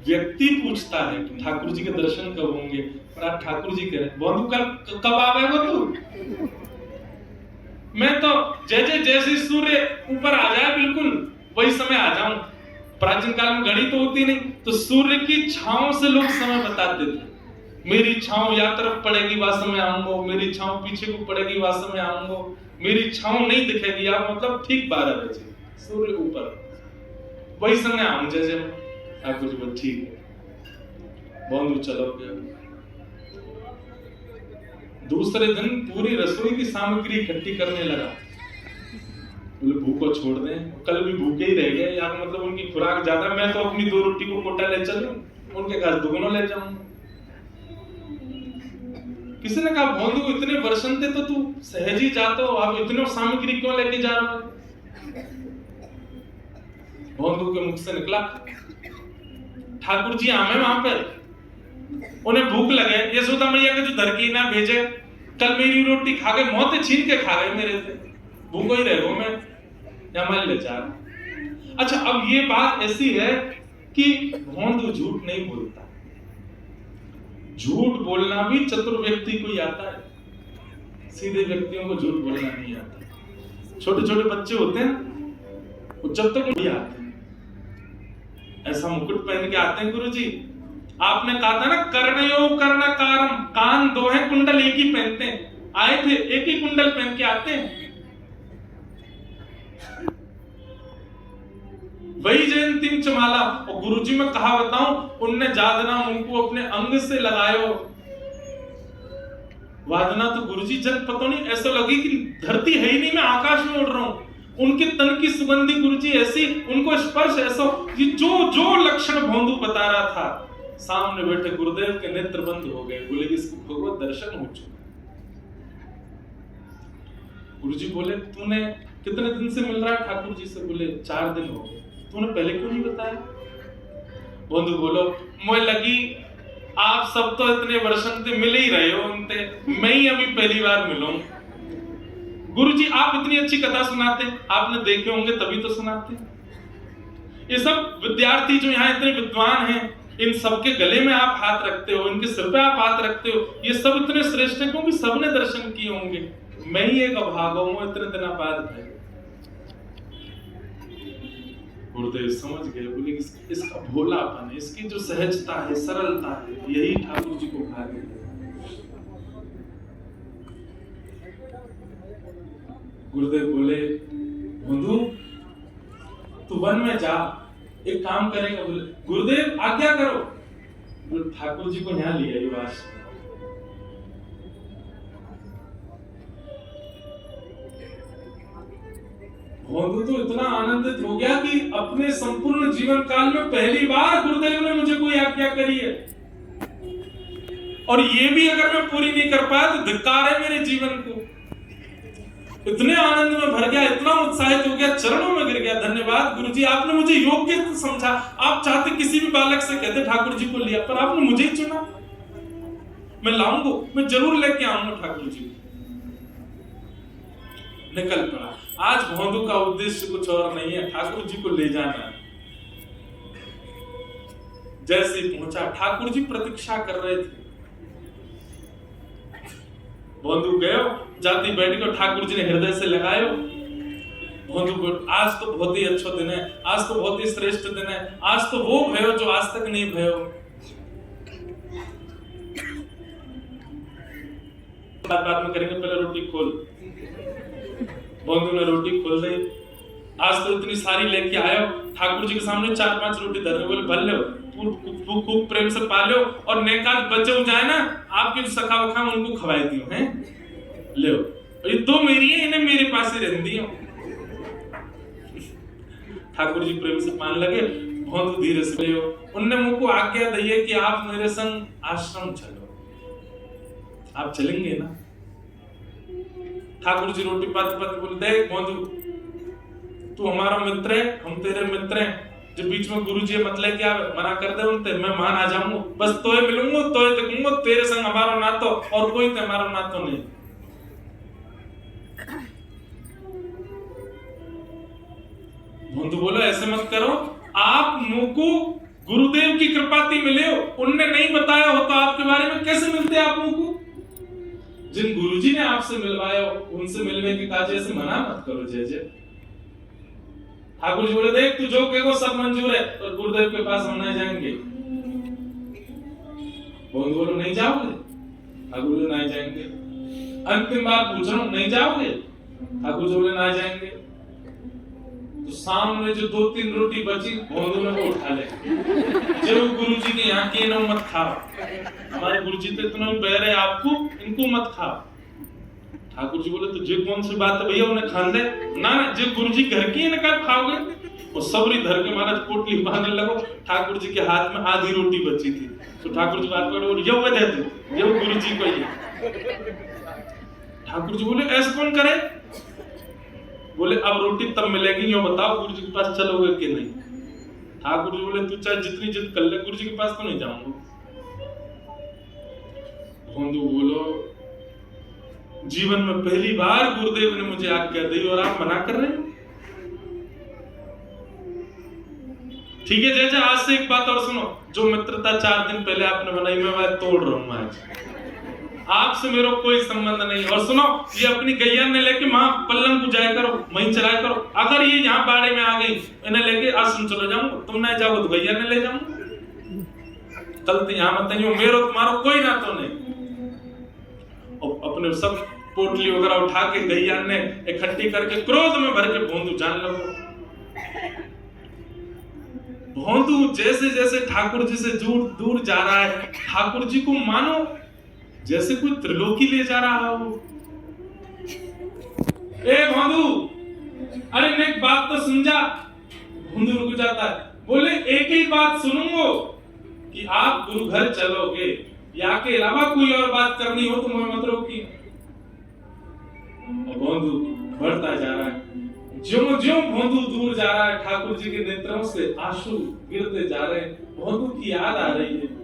व्यक्ति पूछता है कि ठाकुर जी के दर्शन कब होंगे, और आप ठाकुर जी कह रहे भोंदू कब आवेगा तू? मैं तो जैसे सूर्य ऊपर आ जाए बिल्कुल वही समय आ जाऊं। प्राचीन काल में घड़ी तो होती नहीं, तो सूर्य की छांव से लोग समय बताते थे। मेरी छांव या तरफ पड़ेगी वह समय आऊंगा, मेरी छांव पीछे को पड़ेगी वह समय आऊंगा, मेरी छांव नहीं दिखेगी आप मतलब ठीक 12 बजे सूर्य ऊपर वही समय आऊं। जैसे ठाकुर जी बोले ठीक है। भोंदू चलो गया, दूसरे दिन पूरी रसोई की सामग्री इकट्ठी करने लगा। बोले भूख को छोड़ दें, कल भी भूखे ही रह गए यार, मतलब उनकी खुराक ज्यादा, मैं तो अपनी 2 रोटी को कोटा ले चलूं, उनके घर दुगुना ले जाऊं। किसी ने कहा भोंदू इतने वर्षन थे तो तू सहज ही जाता हो, आप इतने सामग्री क्यों लेके जा रहे हो? भोंदू के मुख से निकला, ठाकुर जी आमे वहां पर, उन्हें भूख लगे, यशोदा मैया के जो धरकी ना भेजे, कल मेरी रोटी खा गए, मौतें छीन के खा गए मेरे से, भूखो ही रहो मैं, या मान ले जा। अच्छा, अब ये बात ऐसी है कि भोंदू झूठ नहीं बोलता। झूठ बोलना भी चतुर व्यक्ति को ही आता है, सीधे व्यक्तियों को झूठ बोलना नहीं आता। छोटे छोटे बच्चे होते हैं, वो जब तक नहीं आते ऐसा मुकुट पहन के आते हैं। गुरुजी आपने कहा था ना, कर्णयो कर्णकारम, कान 2 हैं, कुंडल एक ही पहनते हैं, आए थे एक ही कुंडल पहन के आते हैं। वही जयंती चमाला, और गुरुजी में कहा बताऊं, उनने जादना उनको अपने अंग से लगायो, वादना तो गुरुजी जन पता नहीं, ऐसा लगी कि धरती है ही नहीं, मैं आकाश में उड़ रहा हूं। उनके तन की सुगंधी गुरुजी ऐसी, उनको स्पर्श ऐसा, ये जो लक्षण भोंदू बता रहा था, सामने बैठे गुरुदेव के नेत्र बंद हो गए। बोले कि इसको भगवत दर्शन हो चुका। गुरुजी बोले तूने कितने दिन से मिल रहा है ठाकुर जी से? बोले 4 दिन हो गए। तूने पहले क्यों नहीं बताया? बंधु बोलो, मुझे लगी आप सब तो इतने वर्षन से मिल ही रहे हो उनसे, मैं ही अभी पहली बार मिलूं। गुरुजी आप इतनी अच्छी कथा सुनाते, आपने देखे होंगे तभी तो सुनाते। ये सब विद्यार्थी जो यहाँ इतने विद्वान हैं, इन सबके गले में आप हाथ रखते हो, इनके सिर पे आप हाथ रखते हो, ये सब इतने श्रेष्ठ हैं क्योंकि सबने दर्शन किए होंगे, मैं ही एक अभागा हूं इतने दिन बाद है। गुरुदेव समझ गए, बोले इसका भोलापन, इसकी जो सहजता है, सरलता है, यही ठाकुर जी को भाग है। गुरुदेव बोले बंधु तू वन में जा, एक काम करेगा। बोले गुरुदेव आज्ञा करो। बोले ठाकुर जी को यहाँ ले आई वास। बंधु तो इतना आनंदित हो गया कि अपने संपूर्ण जीवन काल में पहली बार गुरुदेव ने मुझे कोई आज्ञा करी है, और ये भी अगर मैं पूरी नहीं कर पाया तो धिक्कार है मेरे जीवन को। इतने आनंद में भर गया, इतना उत्साहित हो गया, चरणों में गिर गया। धन्यवाद गुरुजी, आपने मुझे योग्य समझा। आप चाहते किसी भी बालक से कहते ठाकुर जी को लिया, पर आपने मुझे ही चुना। मैं लाऊंगा, मैं जरूर लेके आऊंगा ठाकुर जी को। निकल पड़ा। आज भोंदू का उद्देश्य कुछ और नहीं है, ठाकुर जी को ले जाना है। जैसे पहुंचा, ठाकुर जी प्रतीक्षा कर रहे थे। भोंदू गयो, जाति बैठ कर ठाकुर जी ने हृदय से लगायो। भोंदू को आज तो बहुत ही अच्छा दिन है, आज तो बहुत ही श्रेष्ठ दिन है, आज तो वो भयो जो आज तक नहीं भयो। बात में करेंगे, पहले रोटी खोल। भोंदू ने रोटी खोल दी। आज तो इतनी सारी लेके आयो, ठाकुर जी के सामने 4-5 रोटी धर। बोले भल लो, खूब प्रेम से पालो, और नेकाल बच्चे हो जाए ना, आपके जो सखा वखा उनको खवाई दियो हैं, ले ये 2 मेरी है, इन्हें मेरे पास ही रह दियो। ठाकुर जी प्रेम से पान लगे। भोंदू धीरे से ले, उनने मुझको आज्ञा दी है कि आप मेरे संग आश्रम चलो। आप चलेंगे ना? ठाकुर जी रोटी पाते पाते बोले, देख भोंदू तू हमारा मित्र है, हम तेरे मित्र हैं। जब बीच में गुरु जी मतलब क्या मना कर दे उनते, मैं मान आ जाऊंगा, बस तोय मिलूंगा, तोय देखूंगा, तेरे संग हमारा नातो और कोई हमारा नातो नहीं। भोंदू बोलो ऐसे मत करो, आप मुझको गुरुदेव की कृपा थी मिले हो, उनने नहीं बताया हो तो आपके बारे में कैसे मिलते आप मुझको? जिन गुरुजी ने आपसे मिलवाया उनसे मिलने के काज ऐसे मना मत करो। जय जय। ठाकुर जी बोले देख तू जो कहेगा सब मंजूर है, और गुरुदेव के पास हम नहीं जाएंगे। भोंदू बोलो नहीं जाओगे? ठाकुर जी नहीं जाएंगे। अंतिम बार पूछ रहा हूं, नहीं जाओगे? ठाकुर जी बोले नहीं जाएंगे। तो सामने जो 2-3 रोटी बची भोंदू ने वो उठा ले। जब गुरुजी के यहाँ के नो मत खाओ, हमारे गुरुजी तो इतना बैर है आपको, इनको मत खाओ। ठाकुर जी बोले तो जे कौन सी बात है भैया, उन्हें खान दे ना, जे गुरुजी घर की है ना खाओगे। वो सबरी धर के महाराज पोटली बांधने लगो। ठाकुर जी के हाथ में आधी रोटी बची थी, तो ठाकुर जी बात कर ये वो दे दो, ये गुरुजी को ये। ठाकुर जी बोले ऐसा कौन करे? बोले अब रोटी तब मिलेगी, यो बताओ गुरुजी के पास चलोगे कि नहीं? ठाकुर जी बोले तू चाहे जितनी जिद कर ले, गुरुजी के पास तो नहीं जाऊंगा। भोंदू बोलो जीवन में पहली बार गुरुदेव ने मुझे आज्ञा दी और आप मना कर रहे हैं। ठीक है जैसे आज से एक बात और सुनो, जो मित्रता 4 दिन पहले आपने बनाई मैं वह तोड़ रहा हूं आज। आपसे मेरा कोई संबंध नहीं। और सुनो, ये अपनी गैया ने लेके मां पल्लम को जाया करो, वहीं चलाया करो। अगर ये यहाँ बाड़े में आ गई, इन्हें लेके आश्रम चलो जाऊं, तुम नहीं जाओगे तो गैया ने ले जाऊं। कल तो यहाँ मत आइयो, मेरो तुम्हारा कोई ना तो नहीं। और अपने सब पोटली वगैरह उठा के गैया ने इकट्ठी करके क्रोध में भर के भोंदू जान लगो। भोंदू जैसे जैसे ठाकुर जी से दूर जा रहा है, ठाकुर जी को मानो जैसे कोई त्रिलोकी ले जा रहा हो। ए भोंदू, अरे एक बात तो सुन जा। भोंदू रुक जाता है, बोले एक ही बात सुनूंगो कि आप गुरु घर चलोगे, या के अलावा कोई और बात करनी हो तो मैं मत रोकी। भोंदू बढ़ता जा रहा है, ज्यों भोंदू दूर जा रहा है, ठाकुर जी के नेत्रों से आंसू गिरते जा रहे हैं। भोंदू की याद आ रही है।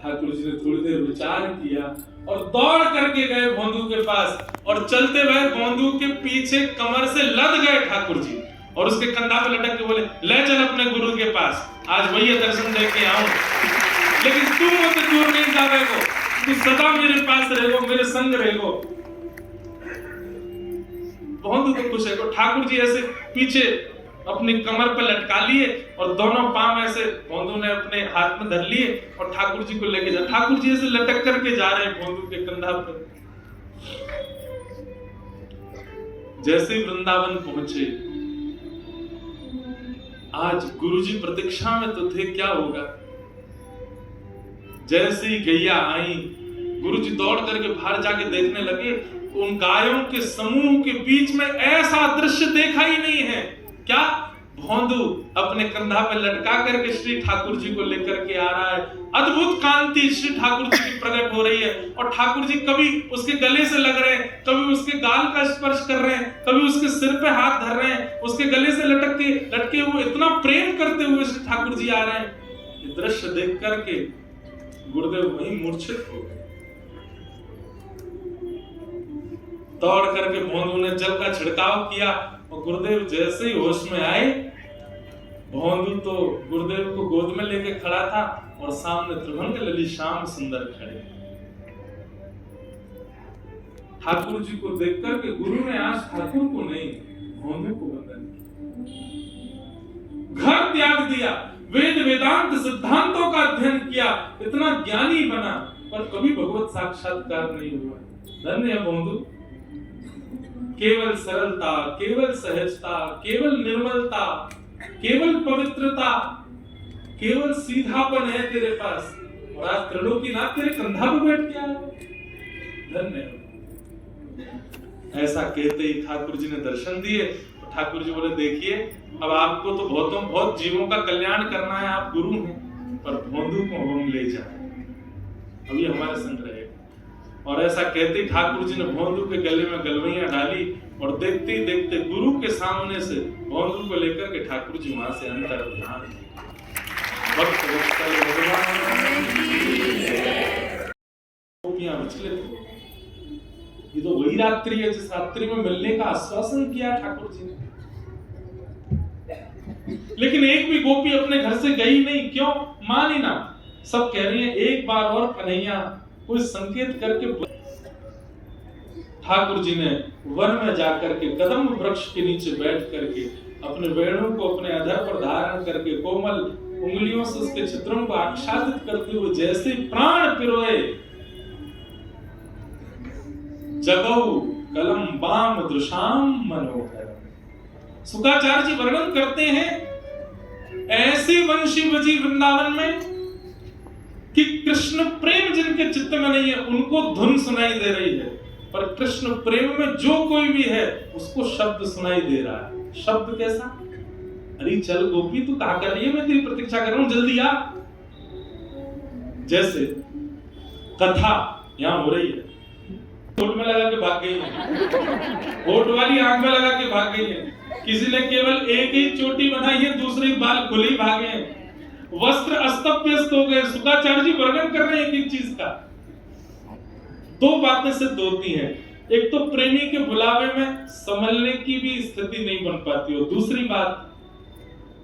ठाकुर जी ने थोड़ी देर विचार किया और दौड़ करके गए भोंदू के पास, और चलते हुए भोंदू के पीछे कमर से लद गए ठाकुर जी, और उसके कंधा पे लटक के बोले ले चल अपने गुरु के पास, आज वही दर्शन दे के आऊं, लेकिन तू मुझसे दूर नहीं जाएगा, तू सदा मेरे पास रहेगो, मेरे संग रहेगो। भोंदू तो खुश है। ठाकुर जी ऐसे पीछे अपनी कमर पर लटका लिए और दोनों पांव ऐसे भोंदू ने अपने हाथ में धर लिए और ठाकुर जी को लेके जा। ठाकुर जी ऐसे लटक करके जा रहे हैं भोंदू के कंधा पर। जैसे ही वृंदावन पहुंचे, आज गुरुजी प्रतीक्षा में तो थे, क्या होगा। जैसे ही गैया आई, गुरुजी दौड़ करके बाहर जाके देखने लगे, उन गायों के समूह के बीच में ऐसा दृश्य देखा ही नहीं है। क्या? भोंदू अपने कंधा पे लटका करके श्री ठाकुर जी को लेकर के आ रहा है। अद्भुत कांति श्री ठाकुर जी की प्रकट हो रही है, और ठाकुर जी कभी उसके गले से लग रहे हैं, कभी उसके गाल का स्पर्श कर रहे हैं, कभी उसके सिर पे हाथ धर रहे हैं, उसके गले से लटके हुए इतना प्रेम करते हुए श्री ठाकुर जी आ रहे हैं। ये दृश्य देख करके गुरुदेव वहीं मूर्छित हो गए। दौड़ करके भोंदू ने जल का छिड़काव किया, और गुरुदेव जैसे ही होश में आए, भोंदू तो गुरुदेव को गोद में लेके खड़ा था, और सामने त्रिभंग ललित श्याम सुंदर खड़े। ठाकुर जी को देख करके गुरु ने आज ठाकुर को नहीं, भोंदू को वंदन किया। घर त्याग दिया, वेद वेदांत सिद्धांतों का अध्ययन किया, इतना ज्ञानी बना, पर कभी भगवत साक्षात्कार नहीं हुआ। धन्य है भोंदू। केवल सरलता, केवल सहजता, केवल निर्मलता, केवल पवित्रता, केवल सीधापन है तेरे पास, और आज त्रिलोकीनाथ तेरे कंधा पे बैठ गया है। धन्य। ऐसा कहते ही ठाकुर जी ने दर्शन दिए। ठाकुर जी बोले देखिए, अब आपको तो बहुत जीवों का कल्याण करना है, आप गुरु हैं, पर भोंदू को हम ले जाए, अभी हमारे संग रहेगा। और ऐसा कहते ठाकुर जी ने भोंदू के गले में गलवैया डाली, और देखते ही देखते गुरु के सामने से भोंदू को लेकर के ठाकुर जी वहां से अंतर ध्यान। ये तो वही रात्रि है जिस रात्रि में मिलने का आश्वासन किया ठाकुर जी ने, लेकिन एक भी गोपी अपने घर से गई नहीं। क्यों? मानी ना। सब कह रही है एक बार और कन्हैया कोई संकेत करके। ठाकुर जी ने वन में जाकर के कदम वृक्ष के नीचे बैठ करके अपने वेणु को अपने अधर पर धारण करके कोमल उंगलियों से उसके चित्रों को आच्छादित करते हुए जैसे प्राण पिरोए, जगऊ कलम बाम दृशाम मनोहर। शुकाचार्य जी वर्णन करते हैं ऐसी वंशी बजी वृंदावन में कि कृष्ण प्रेम जिनके चित्त में नहीं है उनको धुन सुनाई दे रही है, पर कृष्ण प्रेम में जो कोई भी है उसको शब्द सुनाई दे रहा है। शब्द कैसा? अरे चल गोपी तू क्या कर रही है, मैं तेरी प्रतीक्षा कर रहा हूं, जल्दी आ। जैसे कथा यहां हो रही है, होठ में लगा के भाग गई है, होठ वाली आंख में लगा के भाग गई है, किसी ने केवल एक ही चोटी बनाई है, दूसरे बाल खुले भागे हैं, वस्त्र अस्त व्यस्त हो गए। शुकाचार्य जी वर्णन कर रहे हैं एक चीज का। दो बातें सिद्ध होती हैं, एक तो प्रेमी के बुलावे में संभलने की भी स्थिति नहीं बन पाती, और दूसरी बात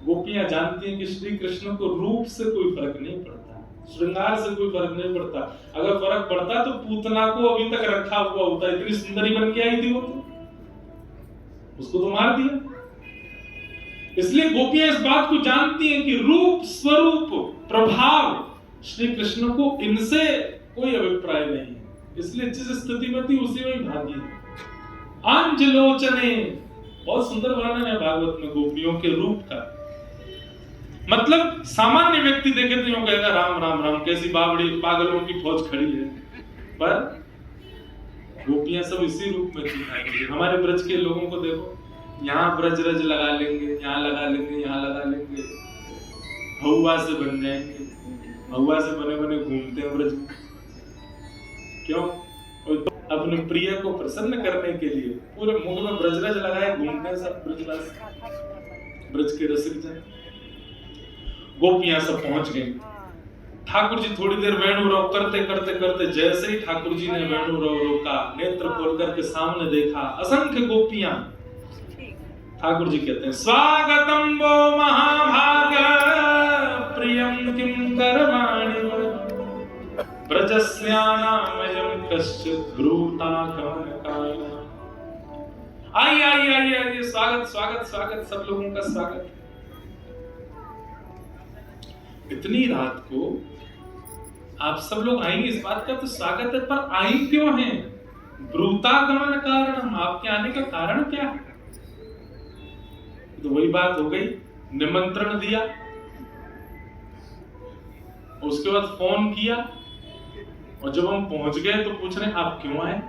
गोपियां जानती हैं कि श्री कृष्ण को रूप से कोई फर्क नहीं पड़ता, श्रृंगार से कोई फर्क नहीं पड़ता। अगर फर्क पड़ता तो पूतना को अभी तक रखा हुआ होता, इतनी सुंदरी बन के आई थी वो, तो उसको तो मार दिया। इसलिए गोपियां इस बात को जानती हैं कि रूप स्वरूप प्रभाव श्री कृष्ण को इनसे कोई अभिप्राय नहीं है, इसलिए जिस स्थिति में थी उसी में भागी। आंजलोचने, बहुत सुंदर वर्णन है भागवत में गोपियों के रूप का। मतलब सामान्य व्यक्ति देखे तो यूं कहेगा राम राम राम, कैसी बावड़ी पागलों की फौज खड़ी है, पर गोपियां सब इसी रूप में थी। हमारे ब्रज के लोगों को देखो, यहाँ ब्रज रज लगा लेंगे, यहाँ लगा लेंगे, यहाँ लगा लेंगे, हवा से बन जाएंगे, हवा से बने बने घूमते हैं ब्रज में। क्यों? तो अपने प्रिय को प्रसन्न करने के लिए पूरे मुंह में ब्रज रज लगाए घूमते हैं सब ब्रजवासी, ब्रज के रसिक जन। गोपियां सब पहुंच गई। ठाकुर जी थोड़ी देर वेणु रोक करते करते करते जैसे ही ठाकुर जी ने वेणु रोका, नेत्र खोल करके सामने देखा असंख्य गोपियां। ठाकुर जी कहते हैं स्वागतम वो महाभाग प्रियम किम करवाणि ब्रजस्यानामयं कश्चित् ब्रूतागमनकाय। आइए आइए आइए आइए, स्वागत स्वागत स्वागत, सब लोगों का स्वागत। इतनी रात को आप सब लोग आएंगे, इस बात का तो स्वागत है, पर आई क्यों हैं? ब्रूतागमन कारण, आपके आने का कारण क्या है? तो वही बात हो गई, निमंत्रण दिया, उसके बाद फोन किया, और जब हम पहुंच गए तो पूछ रहे आप क्यों आए?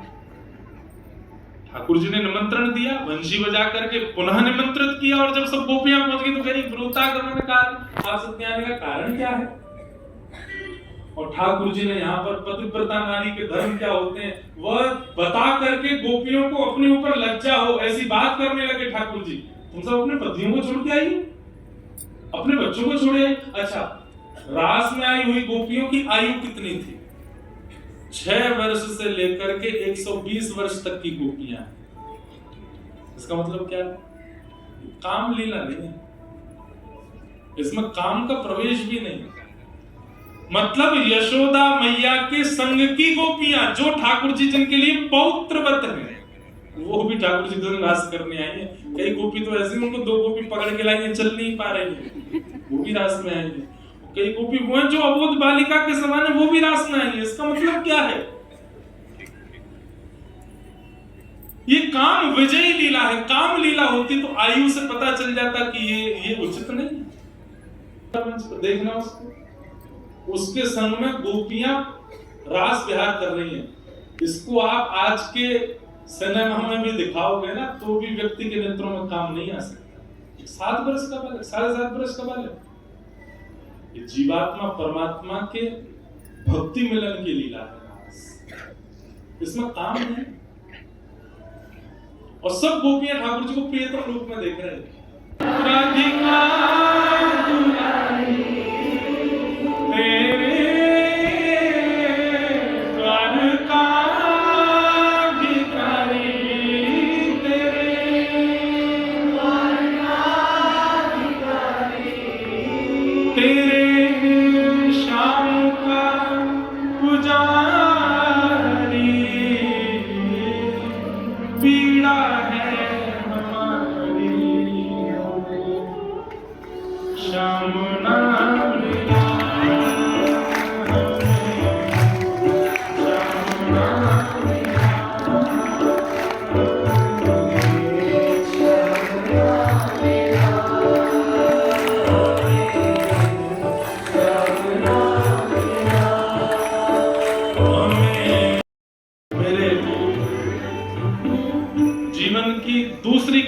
ठाकुर जी ने निमंत्रण दिया, वंशी बजा करके पुनः निमंत्रित किया, और जब सब गोपियां पहुंच गई तो कह रही ब्रूतागमन काल, आप सबके आने का कारण क्या है? और ठाकुर जी ने यहाँ पर पतिव्रता नारी के धर्म क्या होते हैं वह बता करके गोपियों को अपने ऊपर लज्जा हो ऐसी बात करने लगे। ठाकुर जी तुम सब अपने पतियों को छोड़ के आइए, अपने बच्चों को छोड़े। अच्छा, रास में आई हुई गोपियों की आयु कितनी थी? 6 वर्ष से लेकर के 120 वर्ष तक की गोपियां। इसका मतलब क्या? काम लीला नहीं है, इसमें काम का प्रवेश भी नहीं। मतलब यशोदा मैया के संग की गोपियां, जो ठाकुर जी जिनके लिए पौत्रवत हैं, वो भी ठाकुर जी दोनों रास करने आई है। कई गोपी तो ऐसी, उनको 2 गोपी पकड़ के लाएंगे, चल नहीं पा रही है, वो भी रास में आएंगे। कई गोपी वो हैं जो अबोध बालिका के समान है, वो भी रास में आएंगे। इसका मतलब क्या है? ये काम विजयी लीला है। काम लीला होती तो आयु से पता चल जाता कि ये उचित नहीं। देखना उसको, उसके संग में गोपियां रास विहार कर रही हैं। इसको आप आज के सिनेमा में भी दिखाओगे ना तो भी व्यक्ति के नेत्रों में काम नहीं आ सकता। 7 वर्ष का बालक, 7.5 वर्ष का बालक, ये जीवात्मा परमात्मा के भक्ति मिलन की लीला है, इसमें काम है। और सब गोपियां ठाकुर जी को प्रियतम रूप में देख रहे हैं।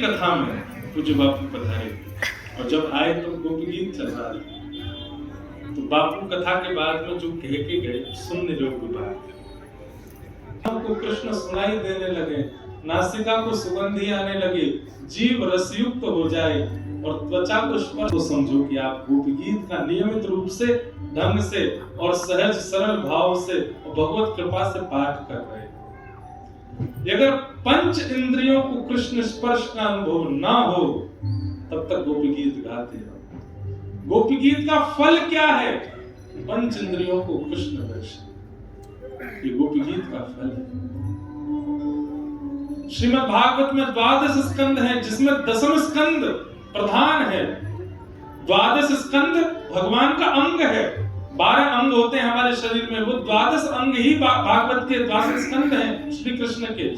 कथा में पूज्य बापू पधारे और जब आए तो गोपी गीत चल रहा था। तो बापू कथा के बाद में जो कह के गए सुनने योग्य बात। हमको कृष्ण सुनाई देने लगे, नासिका को सुगंधी आने लगे, जीव रसयुक्त हो जाए और त्वचा को स्पर्श, तो समझो कि आप गोपी गीत का नियमित रूप से, ढंग से और सहज सरल भाव से और भगवत कृपा से पाठ कर रहे हैं। अगर पंच इंद्रियों को कृष्ण स्पर्श का अनुभव ना हो तब तक गोपी गीत गाते रहो। गोपी गीत का फल क्या है? पंच इंद्रियों को कृष्ण दर्शन, ये गोपी गीत का फल है। श्रीमद् भागवत में 12 स्कंद हैं, जिसमें 10वां स्कंद प्रधान है। 12 स्कंद भगवान का अंग है। 12 अंग होते हैं हमारे शरीर में, वो 12 अंग ही भागवत के 12 स्कंद हैं श्री कृष्ण के।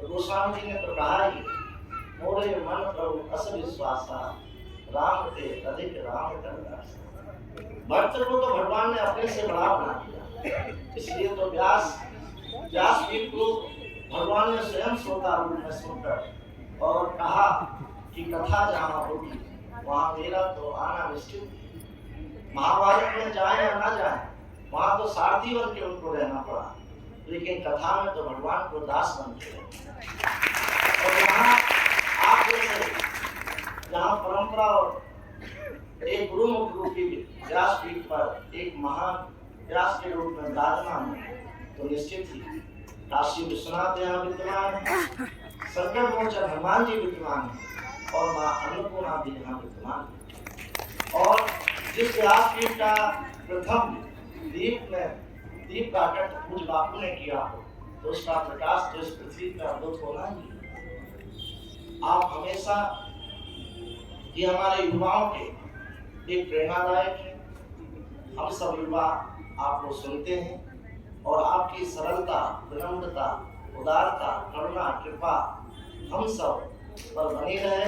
गोस्वामी जी ने तो कहा ही, मोरे मन प्रभु अस विश्वासा, राम ते अधिक राम कर दास। भक्त को तो भगवान ने अपने से बड़ा बना दिया, इसलिए तो व्यास पीठ को भगवान ने स्वयं श्रोता रूप में सुनकर और कहा कि कथा जहाँ होगी वहाँ मेरा तो आना निश्चित। महाभारत में जाए या ना जाए, वहाँ तो सारथी बन के उनको रहना पड़ा, लेकिन कथा में तो भगवान को दास बन के रहे। और यहाँ आप जहाँ परंपरा और एक गुरुमुख रूपी व्यास पीठ पर एक महान व्यास के रूप में विराजमान है, तो निश्चित ही काशी विश्वनाथ यहाँ विद्यमान है, संकट मोचन हनुमान जी विद्यमान है और माँ अन्नपूर्णा भी यहाँ विद्यमान है। और जिस व्यास पीठ का प्रथम दीप प्राकट पूज्य बापू ने किया हो, तो उसका प्रकाश तो इस पृथ्वी पर अद्भुत होना ही। आप हमेशा ये हमारे युवाओं के एक प्रेरणादायक है। हम सब युवा आपको सुनते हैं और आपकी सरलता, विनम्रता, उदारता, करुणा, कृपा हम सब पर बनी रहे।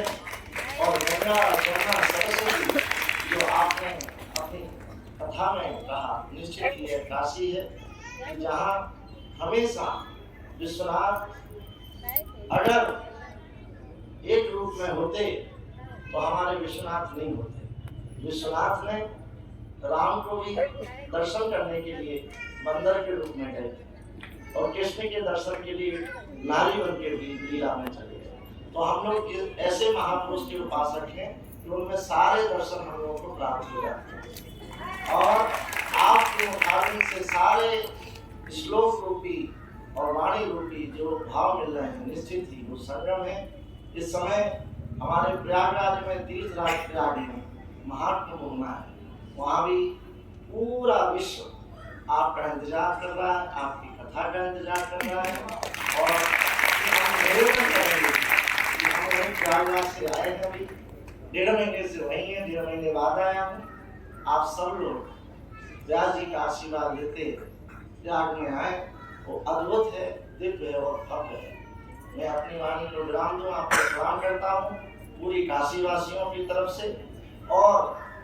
और गंगा जमुना सरस्वती जो आपने अपनी कथा में कहा, निश्चित ही यह काशी है जहाँ हमेशा विश्वनाथ अगर एक रूप में होते तो हमारे विश्वनाथ नहीं होते। विश्वनाथ ने राम को भी दर्शन करने के लिए बंदर के रूप में गए और कृष्ण के दर्शन के लिए नारी बन के भी लीला में चले गए। तो हम लोग ऐसे महापुरुष के उपासक हैं कि उनमें सारे दर्शन हम लोगों को प्राप्त हो जाते हैं। और आपके मुखारबिन से सारे श्लोक रूपी और वाणी रूपी जो भाव मिल रहे हैं, निश्चित ही वो संगम है। इस समय हमारे प्रयागराज में तीर्थराज प्रयाग में महात्म होना है, वहाँ भी पूरा विश्व आपका इंतजार कर रहा है, आपकी कथा का इंतजार कर रहा है। और हम निवेदन करेंगे कि हम वहीं प्रयागराज से आए हैं, अभी 1.5 महीने से वहीं हैं, 1.5 महीने बाद आया हूँ। आप सब लोग व्यास जी का आशीर्वाद लेते त्याग में आए, वो अद्भुत है, दिव्य है और भव्य है। मैं अपनी वाणी को विराम दूं, आपको प्रणाम करता हूँ पूरी काशी वासियों की तरफ से, और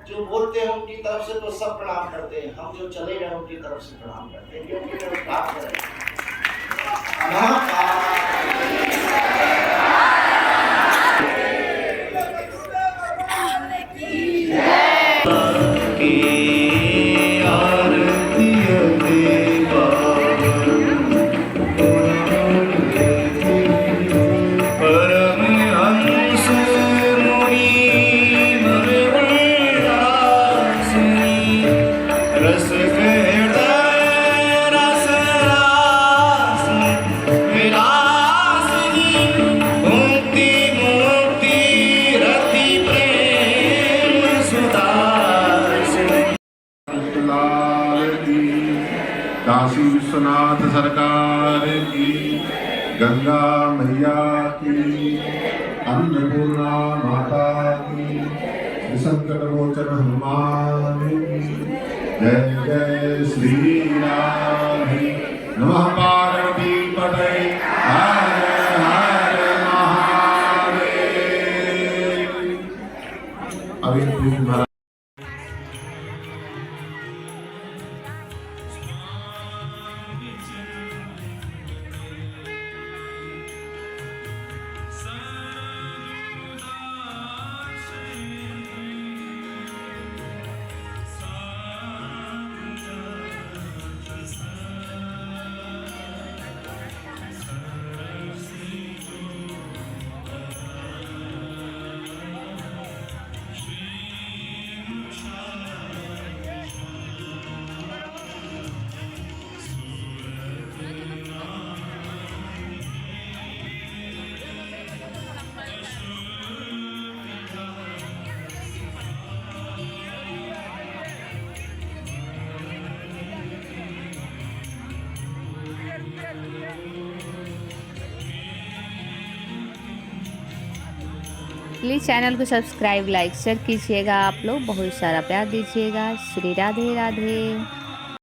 जो बोलते हैं उनकी तरफ से तो सब प्रणाम करते हैं, हम जो चले गए उनकी तरफ से प्रणाम करते हैं, क्योंकि वो बात करें। काशी विश्वनाथ सरकार की। गंगा मैया की, अन्नपूर्णा माता की, संकट मोचन हनुमान की। जय जय श्री राम। नमः पार्वती पतये हर हर महादेव। अभी प्लीज महाराज प्लीज़ चैनल को सब्सक्राइब लाइक शेयर कीजिएगा। आप लोग बहुत सारा प्यार दीजिएगा। श्री राधे राधे।